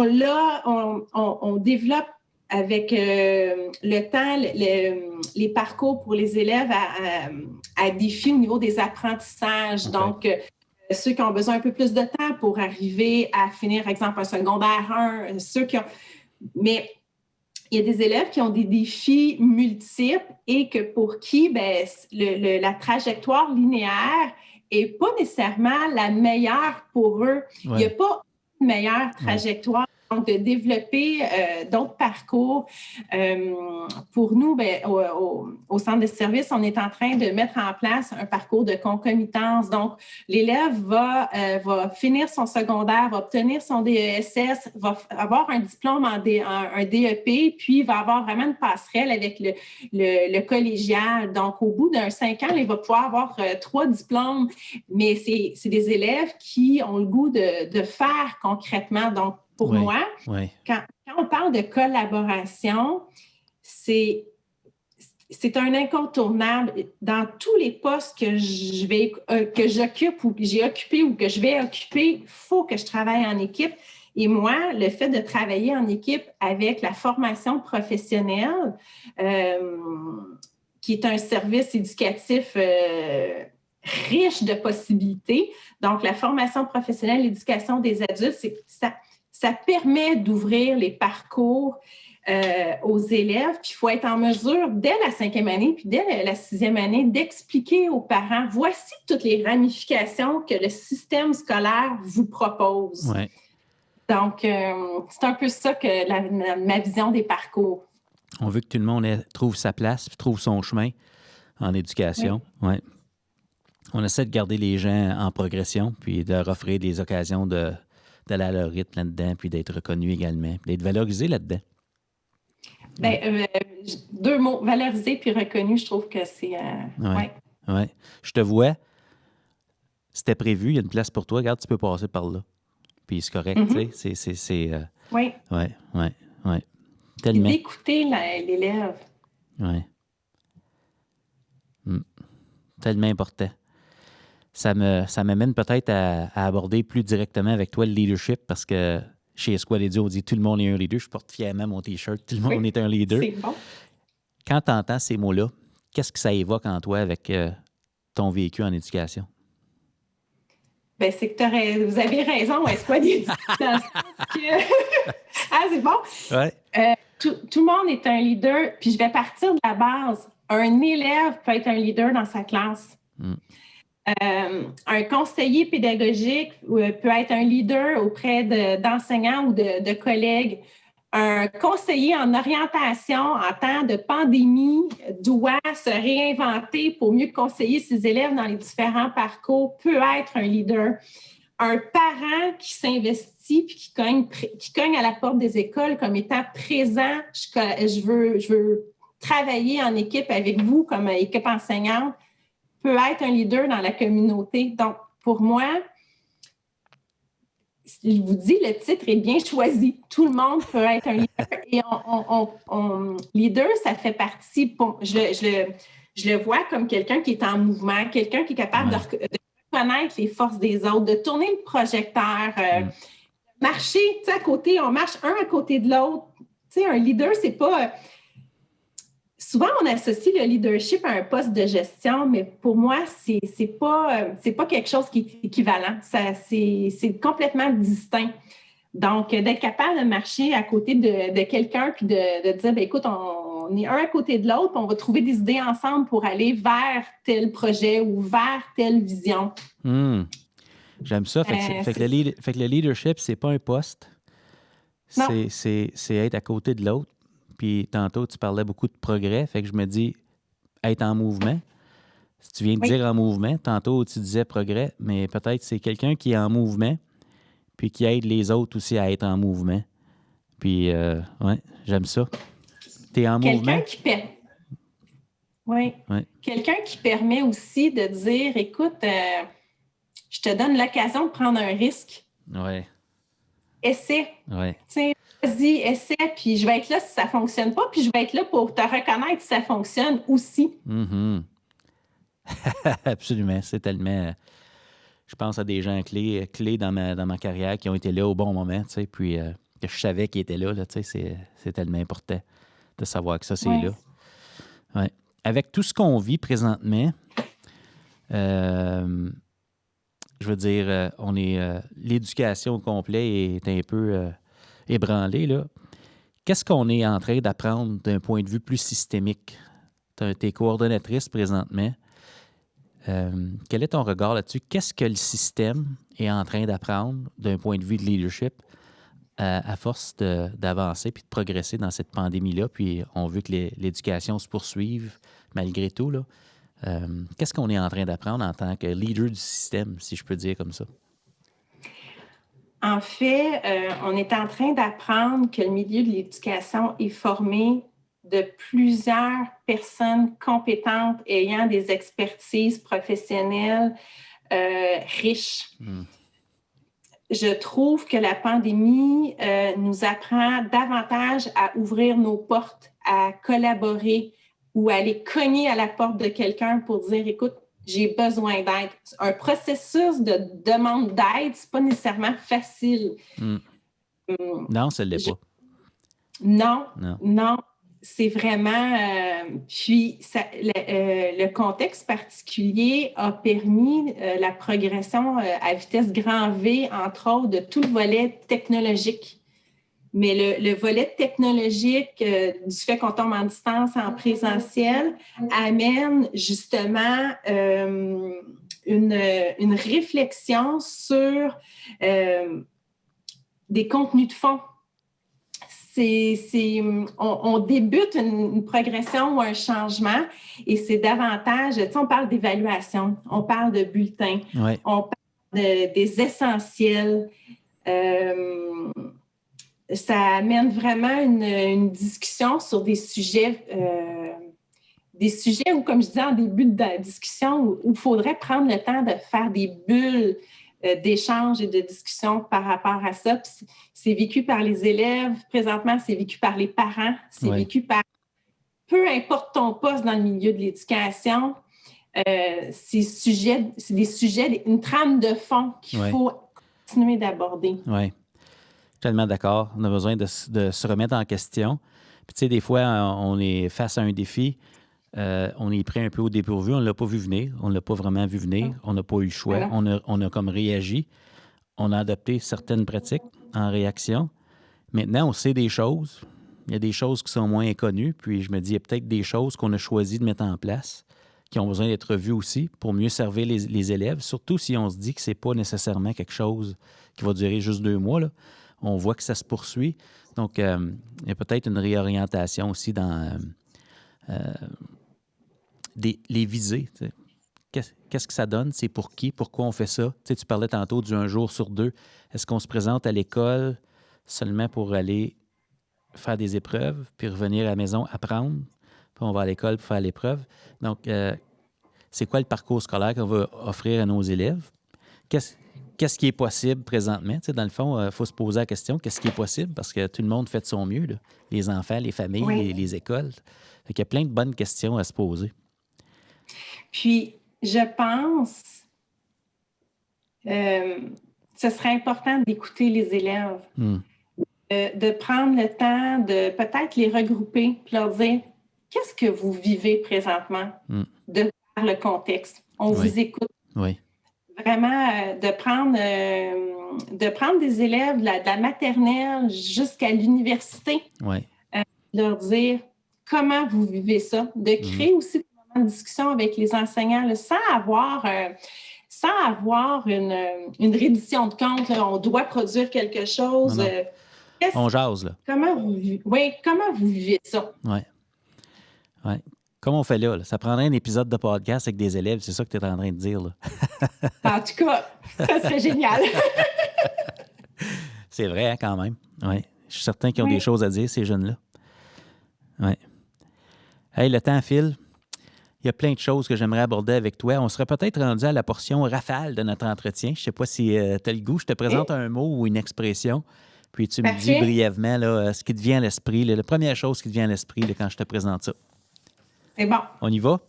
développe avec le temps les parcours pour les élèves à défi au niveau des apprentissages. Okay. Donc, ceux qui ont besoin un peu plus de temps pour arriver à finir, par exemple, un secondaire 1, ceux qui ont... Mais il y a des élèves qui ont des défis multiples et que pour qui la trajectoire linéaire n'est pas nécessairement la meilleure pour eux. Ouais. Il n'y a pas une meilleure trajectoire. Donc, de développer d'autres parcours. Pour nous, au centre de service, on est en train de mettre en place un parcours de concomitance. Donc, l'élève va finir son secondaire, va obtenir son DESS, va avoir un diplôme un DEP, puis va avoir vraiment une passerelle avec le collégial. Donc, au bout d'un 5 ans, il va pouvoir avoir 3 diplômes, mais c'est des élèves qui ont le goût de faire concrètement. Donc, pour moi, quand on parle de collaboration, c'est un incontournable. Dans tous les postes que j'occupe ou que j'ai occupé ou que je vais occuper, il faut que je travaille en équipe. Et moi, le fait de travailler en équipe avec la formation professionnelle, qui est un service éducatif riche de possibilités, donc la formation professionnelle, l'éducation des adultes, ça permet d'ouvrir les parcours aux élèves. Puis il faut être en mesure, dès la 5e année, puis dès la 6e année, d'expliquer aux parents, voici toutes les ramifications que le système scolaire vous propose. Ouais. Donc, c'est un peu ça que ma vision des parcours. On veut que tout le monde trouve sa place, puis trouve son chemin en éducation. Oui. Ouais. On essaie de garder les gens en progression, puis de leur offrir des occasions d'aller à leur rythme là-dedans, puis d'être reconnu également, puis d'être valorisé là-dedans. Bien, 2 mots, valorisé puis reconnu, je trouve que c'est... Oui. Je te vois, c'était prévu, il y a une place pour toi, regarde, tu peux passer par là. Puis c'est correct, tu sais, Oui. Tellement. Et d'écouter l'élève. Oui. Tellement important. Ça m'amène peut-être à aborder plus directement avec toi le leadership parce que chez Escouade Édu, on dit tout le monde est un leader. Je porte fièrement mon T-shirt. Tout le monde est un leader. C'est bon. Quand tu entends ces mots-là, qu'est-ce que ça évoque en toi avec ton vécu en éducation? Bien, c'est que vous avez raison, Escouade Édu. Ah, c'est bon? Ouais. Tout le monde est un leader. Puis je vais partir de la base. Un élève peut être un leader dans sa classe. Un conseiller pédagogique peut être un leader auprès d'enseignants ou de collègues. Un conseiller en orientation en temps de pandémie doit se réinventer pour mieux conseiller ses élèves dans les différents parcours, peut être un leader. Un parent qui s'investit puis qui cogne à la porte des écoles comme étant présent, je veux travailler en équipe avec vous comme équipe enseignante, peut être un leader dans la communauté. Donc, pour moi, je vous dis, le titre est bien choisi. Tout le monde peut être un leader. Et leader, ça fait partie... Je le vois comme quelqu'un qui est en mouvement, quelqu'un qui est capable de reconnaître les forces des autres, de tourner le projecteur, marcher, tu sais, à côté, on marche un à côté de l'autre. Tu sais, un leader, c'est pas... Souvent, on associe le leadership à un poste de gestion, mais pour moi, c'est pas quelque chose qui est équivalent. C'est complètement distinct. Donc, d'être capable de marcher à côté de quelqu'un puis de dire, bien, écoute, on est un à côté de l'autre, puis on va trouver des idées ensemble pour aller vers tel projet ou vers telle vision. J'aime ça. Fait que le leadership, c'est pas un poste. C'est être à côté de l'autre. Puis tantôt, tu parlais beaucoup de progrès. Fait que je me dis, être en mouvement. Si tu viens de dire en mouvement, tantôt, tu disais progrès, mais peut-être c'est quelqu'un qui est en mouvement puis qui aide les autres aussi à être en mouvement. Puis, j'aime ça. Tu es en mouvement? Quelqu'un qui permet aussi de dire, écoute, je te donne l'occasion de prendre un risque. Oui. Essaie. Oui. Vas-y, essaie, puis je vais être là si ça ne fonctionne pas, puis je vais être là pour te reconnaître si ça fonctionne aussi. Mm-hmm. Absolument. C'est tellement... Je pense à des gens clés dans ma carrière qui ont été là au bon moment, tu sais, puis que je savais qu'ils étaient là, tu sais, c'est tellement important de savoir que ça, c'est là. Ouais. Avec tout ce qu'on vit présentement, je veux dire, on est l'éducation au complet est un peu ébranlée, là. Qu'est-ce qu'on est en train d'apprendre d'un point de vue plus systémique? Tu es coordonnatrice présentement. Quel est ton regard là-dessus? Qu'est-ce que le système est en train d'apprendre d'un point de vue de leadership à force d'avancer puis de progresser dans cette pandémie-là? Puis on veut que l'éducation se poursuive malgré tout, là. Qu'est-ce qu'on est en train d'apprendre en tant que leader du système, si je peux dire comme ça? En fait, on est en train d'apprendre que le milieu de l'éducation est formé de plusieurs personnes compétentes ayant des expertises professionnelles riches. Je trouve que la pandémie nous apprend davantage à ouvrir nos portes, à collaborer ou à aller cogner à la porte de quelqu'un pour dire, écoute, j'ai besoin d'aide. Un processus de demande d'aide, c'est pas nécessairement facile. Non, ça ne l'est pas. Non. C'est vraiment... puis, le contexte particulier a permis la progression à vitesse grand V, entre autres, de tout le volet technologique. Mais le volet technologique, du fait qu'on tombe en distance, en présentiel, amène justement une réflexion sur des contenus de fond. On débute une progression ou un changement et c'est davantage, tu sais, on parle d'évaluation, on parle de bulletins, on parle des essentiels. Ça amène vraiment une discussion sur des sujets où, comme je disais en début de la discussion, où il faudrait prendre le temps de faire des bulles d'échange et de discussion par rapport à ça. Puis c'est vécu par les élèves, présentement, c'est vécu par les parents, c'est vécu par... Peu importe ton poste dans le milieu de l'éducation, c'est des sujets, une trame de fond qu'il faut continuer d'aborder. Oui. Tellement d'accord. On a besoin de se remettre en question. Puis, tu sais, des fois, on est face à un défi, on est pris un peu au dépourvu, on ne l'a pas vu venir, on ne l'a pas vraiment vu venir, on n'a pas eu le choix, on a comme réagi, on a adopté certaines pratiques en réaction. Maintenant, on sait des choses. Il y a des choses qui sont moins connues, puis je me dis, il y a peut-être des choses qu'on a choisi de mettre en place qui ont besoin d'être revues aussi pour mieux servir les élèves, surtout si on se dit que ce n'est pas nécessairement quelque chose qui va durer juste 2 mois, là. On voit que ça se poursuit. Donc, il y a peut-être une réorientation aussi dans les visées. Qu'est-ce que ça donne? C'est pour qui? Pourquoi on fait ça? Tu parlais tantôt du 1 jour sur 2. Est-ce qu'on se présente à l'école seulement pour aller faire des épreuves, puis revenir à la maison apprendre, puis on va à l'école pour faire l'épreuve? Donc, c'est quoi le parcours scolaire qu'on va offrir à nos élèves? Qu'est-ce qui est possible présentement? Tu sais, dans le fond, il faut se poser la question, qu'est-ce qui est possible? Parce que tout le monde fait de son mieux, là. Les enfants, les familles, les écoles. Fait qu'il y a plein de bonnes questions à se poser. Puis, je pense ce serait important d'écouter les élèves, de prendre le temps de peut-être les regrouper puis leur dire qu'est-ce que vous vivez présentement, de faire le contexte. On vous écoute. Oui. Vraiment, de prendre des élèves de la maternelle jusqu'à l'université, leur dire comment vous vivez ça, de créer aussi des moments de discussion avec les enseignants, là, sans sans avoir une reddition de compte. Là, on doit produire quelque chose. Non. On jase, là. Comment vous vivez ça? Oui. Ouais. Comme on fait là, ça prendrait un épisode de podcast avec des élèves, c'est ça que tu es en train de dire, là. En tout cas, ça serait génial. C'est vrai, hein, quand même. Ouais. Je suis certain qu'ils ont des choses à dire, ces jeunes-là. Oui. Hey, le temps file. Il y a plein de choses que j'aimerais aborder avec toi. On serait peut-être rendu à la portion rafale de notre entretien. Je ne sais pas si tu as le goût. Je te présente un mot ou une expression, puis tu me dis brièvement là, ce qui te vient à l'esprit, la première chose qui te vient à l'esprit là, quand je te présente ça. C'est bon. On y va?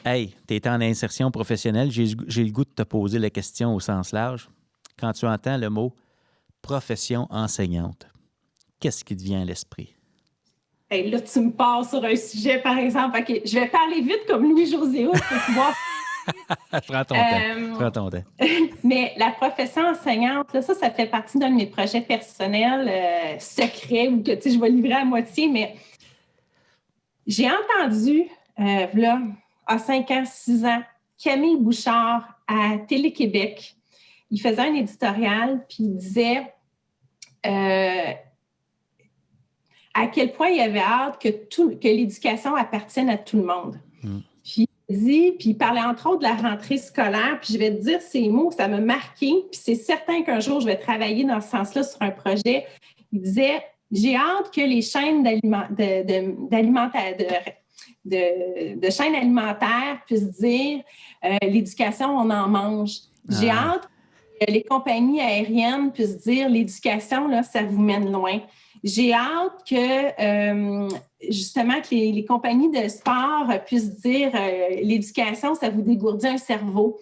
Hey, tu es en insertion professionnelle. J'ai le goût de te poser la question au sens large. Quand tu entends le mot profession enseignante, qu'est-ce qui te vient à l'esprit? Hey, là, tu me pars sur un sujet, par exemple. OK, je vais parler vite comme Louis-José Hood pour pouvoir... Prends ton temps. Mais la profession enseignante, là, ça fait partie d'un de mes projets personnels secrets ou que je vais livrer à moitié, mais j'ai entendu, là, à 5 ans, 6 ans, Camille Bouchard à Télé-Québec. Il faisait un éditorial, puis il disait à quel point il avait hâte que l'éducation appartienne à tout le monde. Puis il parlait entre autres de la rentrée scolaire, puis je vais te dire ces mots, ça m'a marqué, puis c'est certain qu'un jour, je vais travailler dans ce sens-là sur un projet. Il disait, j'ai hâte que les chaînes de chaînes alimentaires puissent dire l'éducation, on en mange. J'ai hâte que les compagnies aériennes puissent dire l'éducation, là, ça vous mène loin. J'ai hâte que, justement, que les compagnies de sport puissent dire l'éducation, ça vous dégourdit un cerveau.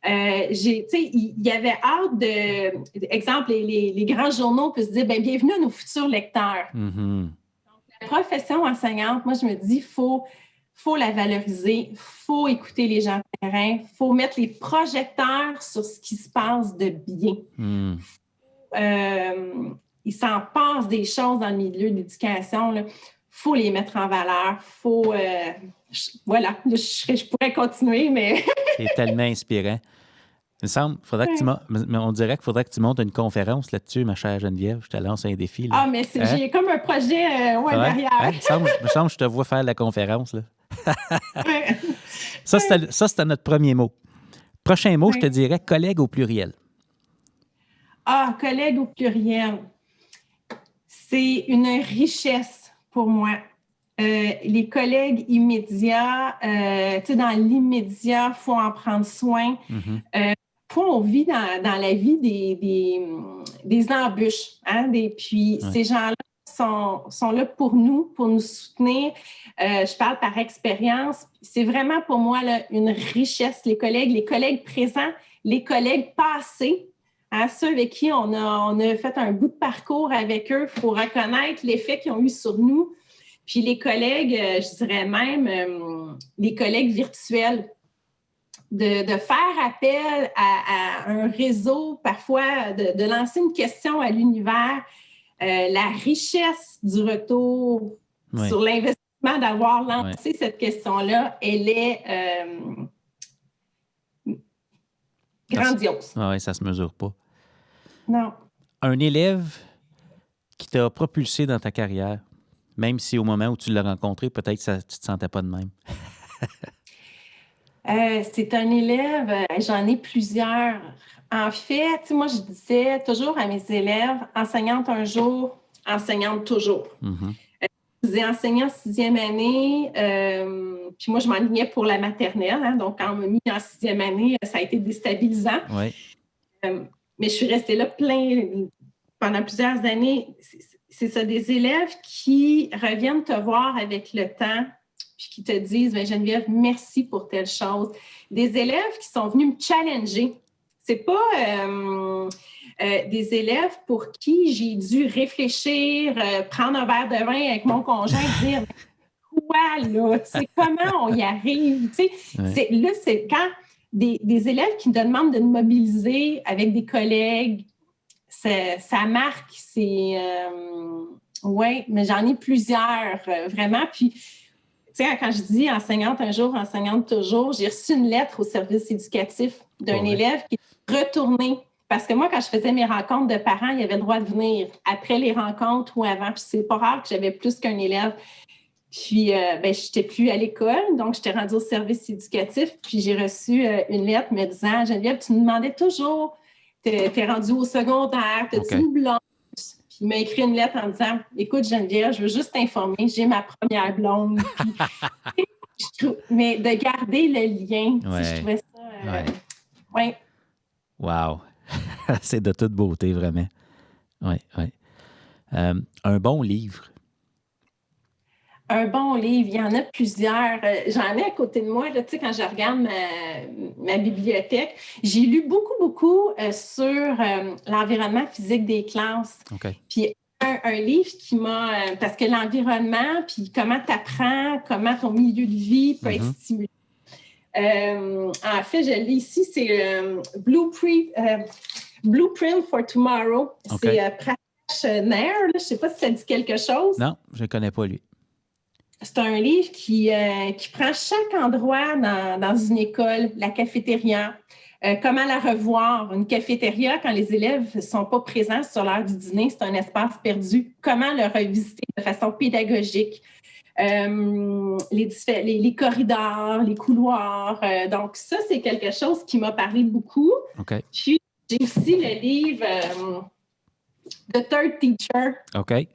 Il y avait hâte exemple, les grands journaux puissent dire bienvenue à nos futurs lecteurs. Mm-hmm. Donc, la profession enseignante, moi, je me dis, il faut la valoriser, il faut écouter les gens de terrain, il faut mettre les projecteurs sur ce qui se passe de bien. Il s'en passe des choses dans le milieu de l'éducation. Il faut les mettre en valeur. Voilà, je pourrais continuer, mais... C'est tellement inspirant. Il me semble, on dirait qu'il faudrait que tu montes une conférence là-dessus, ma chère Geneviève. Je te lance un défi. Là. Ah, mais j'ai comme un projet derrière. Hein? Il me semble que je te vois faire la conférence. Là. Ça, c'était notre premier mot. Prochain mot, je te dirais collègue au pluriel. Ah, collègue au pluriel. C'est une richesse pour moi. Les collègues immédiats, dans l'immédiat, il faut en prendre soin. Mm-hmm. On vit dans la vie des embûches. Hein, puis ces gens-là sont là pour nous soutenir. Je parle par expérience. C'est vraiment pour moi là, une richesse. Les collègues présents, les collègues passés, hein, ceux avec qui on a fait un bout de parcours avec eux, il faut reconnaître l'effet qu'ils ont eu sur nous. Puis les collègues, je dirais même les collègues virtuels. De faire appel à un réseau, parfois de lancer une question à l'univers, la richesse du retour sur l'investissement d'avoir lancé cette question-là, elle est grandiose. Oui, ça ne se mesure pas. Non. Un élève qui t'a propulsé dans ta carrière, même si au moment où tu l'as rencontré, peut-être que tu ne te sentais pas de même. C'est un élève, j'en ai plusieurs. En fait, moi, je disais toujours à mes élèves, enseignante un jour, enseignante toujours. Mm-hmm. Je disais enseignant 6e année, puis moi, je m'enlignais pour la maternelle. Hein, donc, quand on m'a mis en 6e année, ça a été déstabilisant. Oui. Mais je suis restée là pendant plusieurs années. C'est ça, des élèves qui reviennent te voir avec le temps, puis qui te disent « Geneviève, merci pour telle chose ». Des élèves qui sont venus me challenger. C'est pas des élèves pour qui j'ai dû réfléchir, prendre un verre de vin avec mon conjoint et dire « Quoi, là? Comment on y arrive? » Là, c'est quand des élèves qui me demandent de me mobiliser avec des collègues, ça marque. Oui, mais j'en ai plusieurs, vraiment. Puis, sais, quand je dis enseignante un jour, enseignante toujours, j'ai reçu une lettre au service éducatif d'un élève qui est retourné. Parce que moi, quand je faisais mes rencontres de parents, il y avait le droit de venir après les rencontres ou avant. Puis c'est pas rare que j'avais plus qu'un élève. Puis, je n'étais plus à l'école, donc j'étais rendue au service éducatif. Puis j'ai reçu une lettre me disant, Geneviève, tu nous demandais toujours, t'es rendue au secondaire, t'as-tu une blonde? Puis il m'a écrit une lettre en disant, écoute Geneviève, je veux juste t'informer, j'ai ma première blonde. Puis, mais de garder le lien, je trouvais ça... Oui. Wow! C'est de toute beauté, vraiment. Oui, oui. Un bon livre. Un bon livre, il y en a plusieurs. J'en ai à côté de moi, là, tu sais, quand je regarde ma bibliothèque. J'ai lu beaucoup sur l'environnement physique des classes. Puis un livre qui m'a... parce que l'environnement, puis comment tu apprends, comment ton milieu de vie peut être stimulé. En fait, je lis ici, c'est Blueprint for Tomorrow. C'est Prakash Nair. Je ne sais pas si ça dit quelque chose. Non, je ne connais pas lui. C'est un livre qui prend chaque endroit dans une école, la cafétéria, comment la revoir. Une cafétéria, quand les élèves ne sont pas présents sur l'heure du dîner, c'est un espace perdu. Comment le revisiter de façon pédagogique. Les corridors, les couloirs. Donc, ça, c'est quelque chose qui m'a parlé beaucoup. Puis, j'ai aussi le livre The Third Teacher. OK.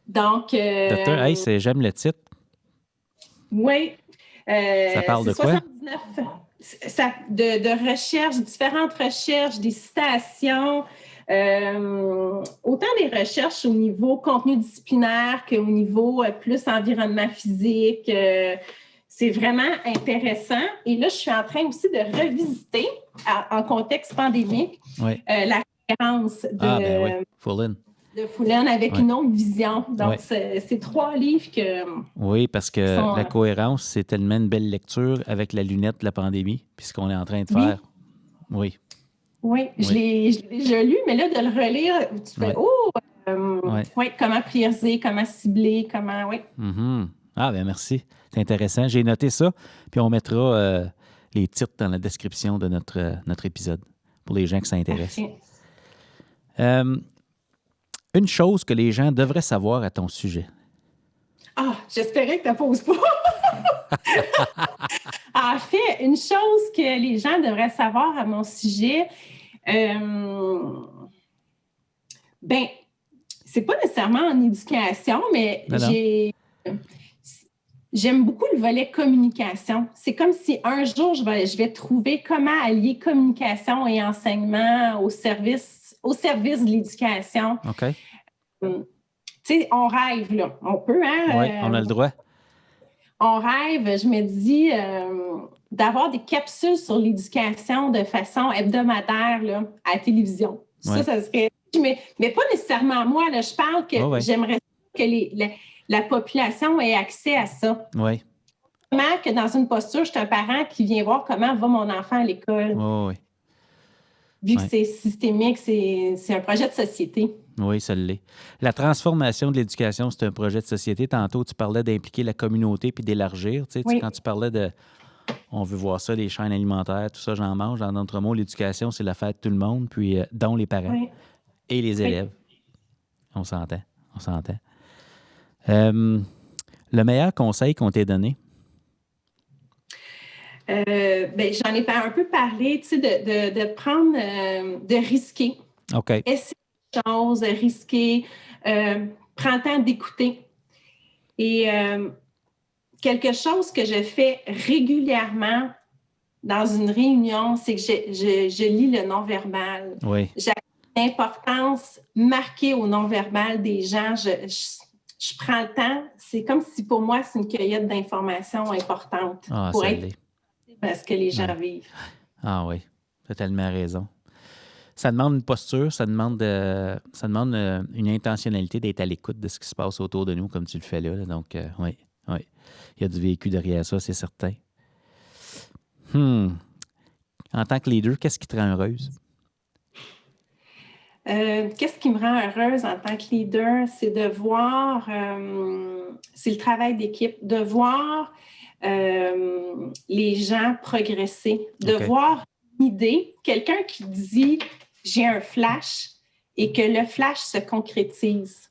Donc... j'aime le titre. Oui. Ça parle de quoi? 79 de recherches, différentes recherches, des citations, autant des recherches au niveau contenu disciplinaire qu'au niveau plus environnement physique. C'est vraiment intéressant. Et là, je suis en train aussi de revisiter, en contexte pandémique, la référence de Fullen avec une autre vision. Donc, c'est 3 livres que... Oui, parce que la cohérence, c'est tellement une belle lecture avec la lunette de la pandémie, puis ce qu'on est en train de faire. Oui. Je l'ai déjà lu, mais là, de le relire, tu fais comment prioriser, comment cibler, comment... Ah, bien, merci. C'est intéressant. J'ai noté ça, puis on mettra les titres dans la description de notre épisode pour les gens qui s'intéressent. Une chose que les gens devraient savoir à ton sujet. Ah, j'espérais que tu ne poses pas. En fait, une chose que les gens devraient savoir à mon sujet, c'est pas nécessairement en éducation, mais j'aime beaucoup le volet communication. C'est comme si un jour, je vais trouver comment allier communication et enseignement au service de l'éducation. OK. Tu sais, on rêve, là. On peut, hein? Oui, on a le droit. On rêve, je me dis, d'avoir des capsules sur l'éducation de façon hebdomadaire là, à la télévision. Ça serait... Mais pas nécessairement moi. Là, je parle que j'aimerais que la population ait accès à ça. Oui. Comment que dans une posture, je suis un parent qui vient voir comment va mon enfant à l'école. Vu que c'est systémique, c'est un projet de société. Oui, ça l'est. La transformation de l'éducation, c'est un projet de société. Tantôt, tu parlais d'impliquer la communauté puis d'élargir. Tu sais, quand tu parlais de... On veut voir ça, les chaînes alimentaires, tout ça, j'en mange. En d'autres mots, l'éducation, c'est l'affaire de tout le monde, puis dont les parents et les élèves. On s'entend. Le meilleur conseil qu'on t'ait donné? J'en ai un peu parlé, tu sais, de prendre, de risquer. OK. Essayer des choses, risquer, prends le temps d'écouter. Et quelque chose que je fais régulièrement dans une réunion, c'est que je lis le non-verbal. Oui. J'ai l'importance marquée au non-verbal des gens. Je prends le temps. C'est comme si pour moi, c'est une cueillette d'informations importantes pour être parce que les gens vivent. Ah oui, tu as tellement raison. Ça demande une posture, ça demande une intentionnalité d'être à l'écoute de ce qui se passe autour de nous, comme tu le fais là. Donc, oui. Il y a du vécu derrière ça, c'est certain. En tant que leader, qu'est-ce qui te rend heureuse? Qu'est-ce qui me rend heureuse en tant que leader? C'est de voir, c'est le travail d'équipe, de voir les gens progresser, de voir une idée, quelqu'un qui dit « j'ai un flash » et que le flash se concrétise.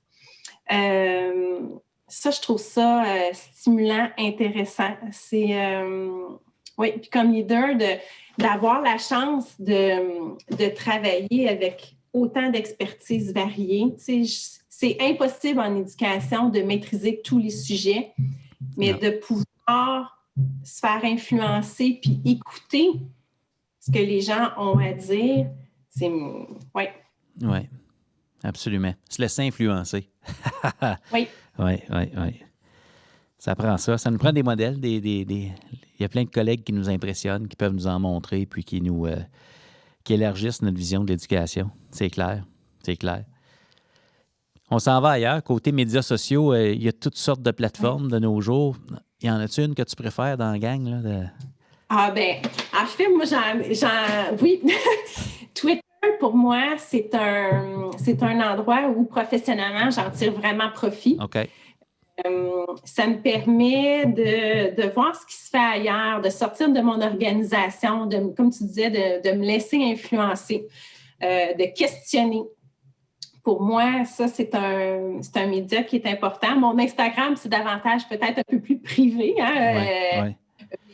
Ça, je trouve ça stimulant, intéressant. C'est, oui, puis comme leader, d'avoir la chance de travailler avec autant d'expertises variées. Tu sais, c'est impossible en éducation de maîtriser tous les sujets, mais de pouvoir se faire influencer puis écouter ce que les gens ont à dire, c'est... Oui. Oui, absolument. Se laisser influencer. Oui. Oui. Ça prend ça. Ça nous prend des modèles. Il y a plein de collègues qui nous impressionnent, qui peuvent nous en montrer, puis qui élargissent notre vision de l'éducation. C'est clair. On s'en va ailleurs. Côté médias sociaux, il y a toutes sortes de plateformes de nos jours. Y en a-tu une que tu préfères dans la gang? Là, Ah ben, en fait, moi, oui. Twitter, pour moi, c'est un endroit où, professionnellement, j'en tire vraiment profit. OK. Ça me permet de voir ce qui se fait ailleurs, de sortir de mon organisation, comme tu disais, de me laisser influencer, de questionner. Pour moi, ça, c'est un média qui est important. Mon Instagram, c'est davantage peut-être un peu plus privé. Ouais.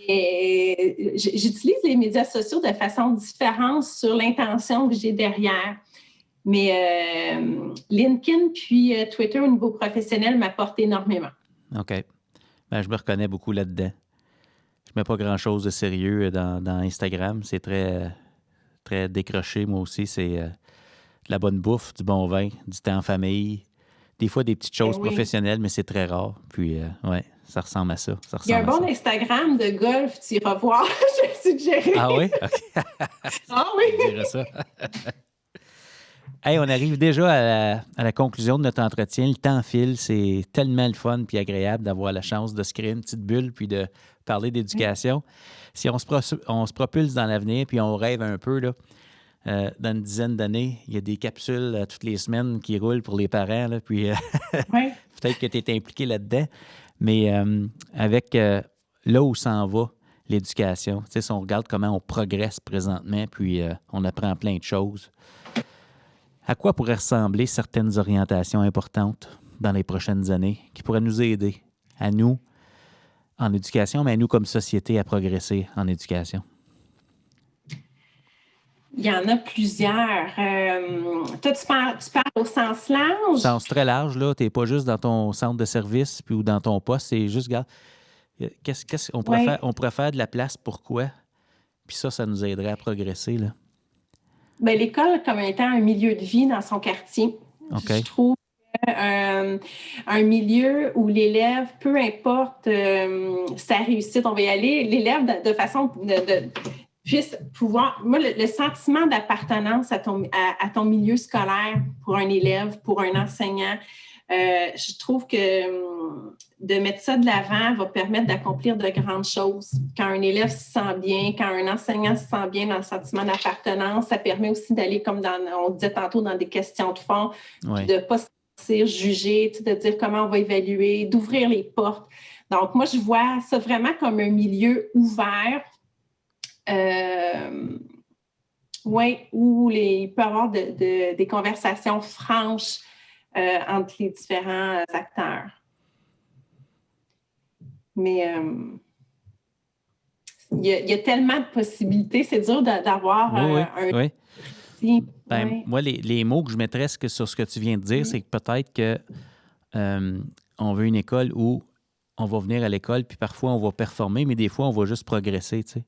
Et j'utilise les médias sociaux de façon différente sur l'intention que j'ai derrière. Mais LinkedIn puis Twitter au niveau professionnel m'apportent énormément. OK. Ben, je me reconnais beaucoup là-dedans. Je mets pas grand-chose de sérieux dans Instagram. C'est très, très décroché, moi aussi. C'est de la bonne bouffe, du bon vin, du temps en famille. Des fois, des petites choses professionnelles, mais c'est très rare. Puis, ouais, ça ressemble à ça. Il y a un bon Instagram de golf, tu iras voir, je vais suggérer. Ah oui? OK. Ah oui? Je dirais ça. Hey, on arrive déjà à la conclusion de notre entretien. Le temps file. C'est tellement le fun puis agréable d'avoir la chance de se créer une petite bulle puis de parler d'éducation. Si on se propulse dans l'avenir puis on rêve un peu, là, dans une dizaine d'années, il y a des capsules toutes les semaines qui roulent pour les parents. Là, puis peut-être que tu es impliqué là-dedans. Mais avec là où s'en va l'éducation, tu sais, si on regarde comment on progresse présentement puis on apprend plein de choses, à quoi pourraient ressembler certaines orientations importantes dans les prochaines années qui pourraient nous aider, à nous, en éducation, mais à nous comme société à progresser en éducation? Il y en a plusieurs. Toi, tu parles au sens large? Au sens très large, là. Tu n'es pas juste dans ton centre de service puis ou dans ton poste. C'est juste, regarde, qu'est-ce qu'on pourrait faire? On pourrait faire de la place pour quoi? Puis ça nous aiderait à progresser, là. Bien, l'école comme étant un milieu de vie dans son quartier. Okay. Je trouve un milieu où l'élève, peu importe sa réussite, on va y aller, l'élève de façon puisse pouvoir... Moi, le sentiment d'appartenance à ton milieu scolaire pour un élève, pour un enseignant, je trouve que de mettre ça de l'avant va permettre d'accomplir de grandes choses. Quand un élève se sent bien, quand un enseignant se sent bien dans le sentiment d'appartenance, ça permet aussi d'aller, comme on disait tantôt, dans des questions de fond, puis de ne pas se sentir jugé, de dire comment on va évaluer, d'ouvrir les portes. Donc, moi, je vois ça vraiment comme un milieu ouvert, où il peut y avoir des conversations franches entre les différents acteurs. Mais il y a tellement de possibilités, c'est dur d'avoir un... Moi, les mots que je mettrais sur ce que tu viens de dire, c'est que peut-être que on veut une école où on va venir à l'école, puis parfois on va performer, mais des fois on va juste progresser, tu sais.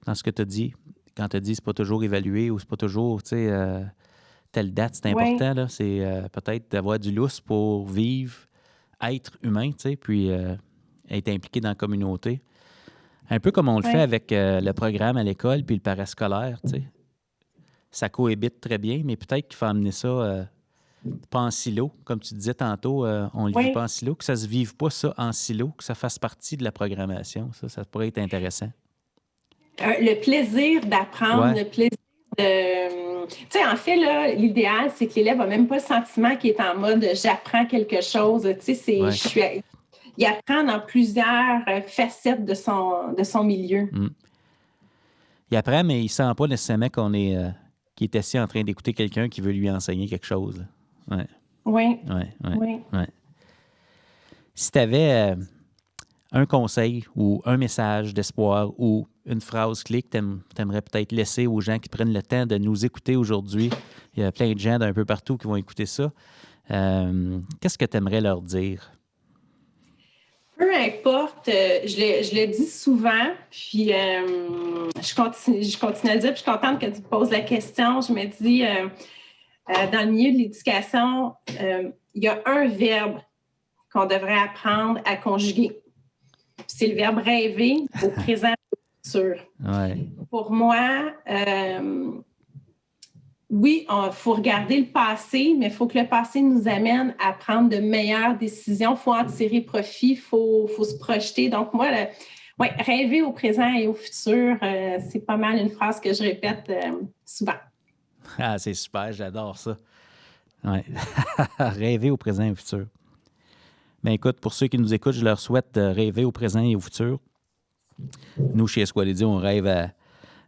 Dans ce que tu as dit, quand tu as dit c'est pas toujours évalué ou c'est pas toujours, tu sais, telle date, c'est important, là. C'est peut-être d'avoir du lousse pour vivre, être humain, tu sais, puis être impliqué dans la communauté. Un peu comme on le fait avec le programme à l'école puis le parascolaire, tu sais. Ça cohabite très bien, mais peut-être qu'il faut amener ça pas en silo. Comme tu disais tantôt, on ne le vit pas en silo, que ça ne se vive pas ça en silo, que ça fasse partie de la programmation. Ça pourrait être intéressant. Le plaisir d'apprendre, le plaisir en fait, là, l'idéal, c'est que l'élève n'a même pas le sentiment qu'il est en mode « j'apprends quelque chose ». Tu sais, il apprend dans plusieurs facettes de son milieu. Il apprend, mais il ne sent pas nécessairement qu'il est assis en train d'écouter quelqu'un qui veut lui enseigner quelque chose. Là. Ouais. Oui. Si tu avais un conseil ou un message d'espoir ou une phrase clé que tu aimerais peut-être laisser aux gens qui prennent le temps de nous écouter aujourd'hui, il y a plein de gens d'un peu partout qui vont écouter ça, qu'est-ce que tu aimerais leur dire? Peu importe, je le dis souvent, puis je continue à le dire, puis je suis contente que tu me poses la question. Je me dis, dans le milieu de l'éducation, il y a un verbe qu'on devrait apprendre à conjuguer. C'est le verbe rêver au présent et au futur. Ouais. Pour moi, oui, il faut regarder le passé, mais il faut que le passé nous amène à prendre de meilleures décisions. Il faut en tirer profit, il faut se projeter. Donc, moi, rêver au présent et au futur, c'est pas mal une phrase que je répète souvent. Ah, c'est super, j'adore ça. Ouais. Rêver au présent et au futur. Bien, écoute, pour ceux qui nous écoutent, je leur souhaite de rêver au présent et au futur. Nous, chez Esqualidi, on rêve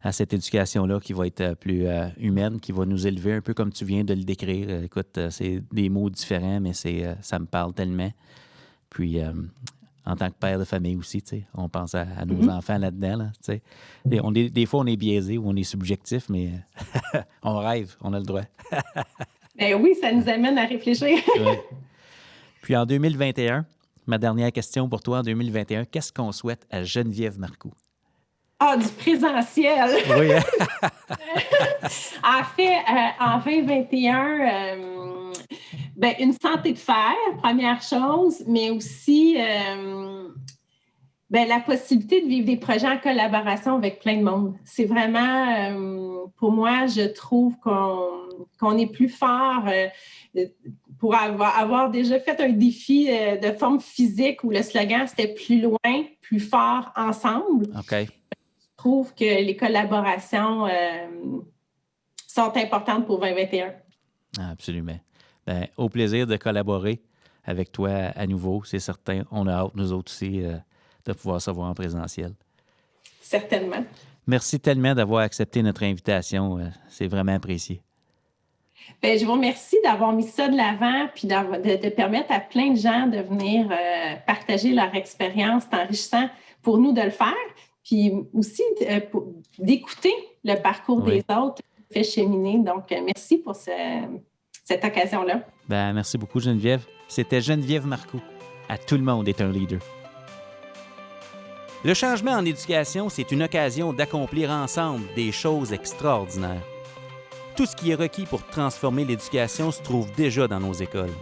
à cette éducation-là qui va être plus humaine, qui va nous élever un peu comme tu viens de le décrire. Écoute, c'est des mots différents, mais ça me parle tellement. Puis, en tant que père de famille aussi, tu sais, on pense à nos enfants là-dedans. Là, tu sais. Des fois, on est biaisé ou on est subjectif, mais on rêve, on a le droit. Ben oui, ça nous amène à réfléchir. Ouais. Puis en 2021, ma dernière question pour toi, en 2021, qu'est-ce qu'on souhaite à Geneviève Marcoux? Ah, du présentiel! Oui, hein? En fait, en 2021, une santé de fer, première chose, mais aussi la possibilité de vivre des projets en collaboration avec plein de monde. C'est vraiment, pour moi, je trouve qu'on est plus fort pour avoir déjà fait un défi de forme physique où le slogan, c'était « plus loin, plus fort, ensemble ». OK. Je trouve que les collaborations sont importantes pour 2021. Absolument. Bien, au plaisir de collaborer avec toi à nouveau, c'est certain. On a hâte, nous autres aussi, de pouvoir se voir en présentiel. Certainement. Merci tellement d'avoir accepté notre invitation. C'est vraiment apprécié. Bien, je vous remercie d'avoir mis ça de l'avant puis de permettre à plein de gens de venir partager leur expérience. C'est enrichissant pour nous de le faire. Puis aussi d'écouter le parcours des autres qui fait cheminer. Donc, merci pour cette occasion-là. Bien, merci beaucoup, Geneviève. C'était Geneviève Marcoux. À tout le monde est un leader. Le changement en éducation, c'est une occasion d'accomplir ensemble des choses extraordinaires. Tout ce qui est requis pour transformer l'éducation se trouve déjà dans nos écoles.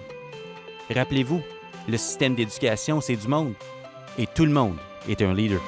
Rappelez-vous, le système d'éducation, c'est du monde. Et tout le monde est un leader.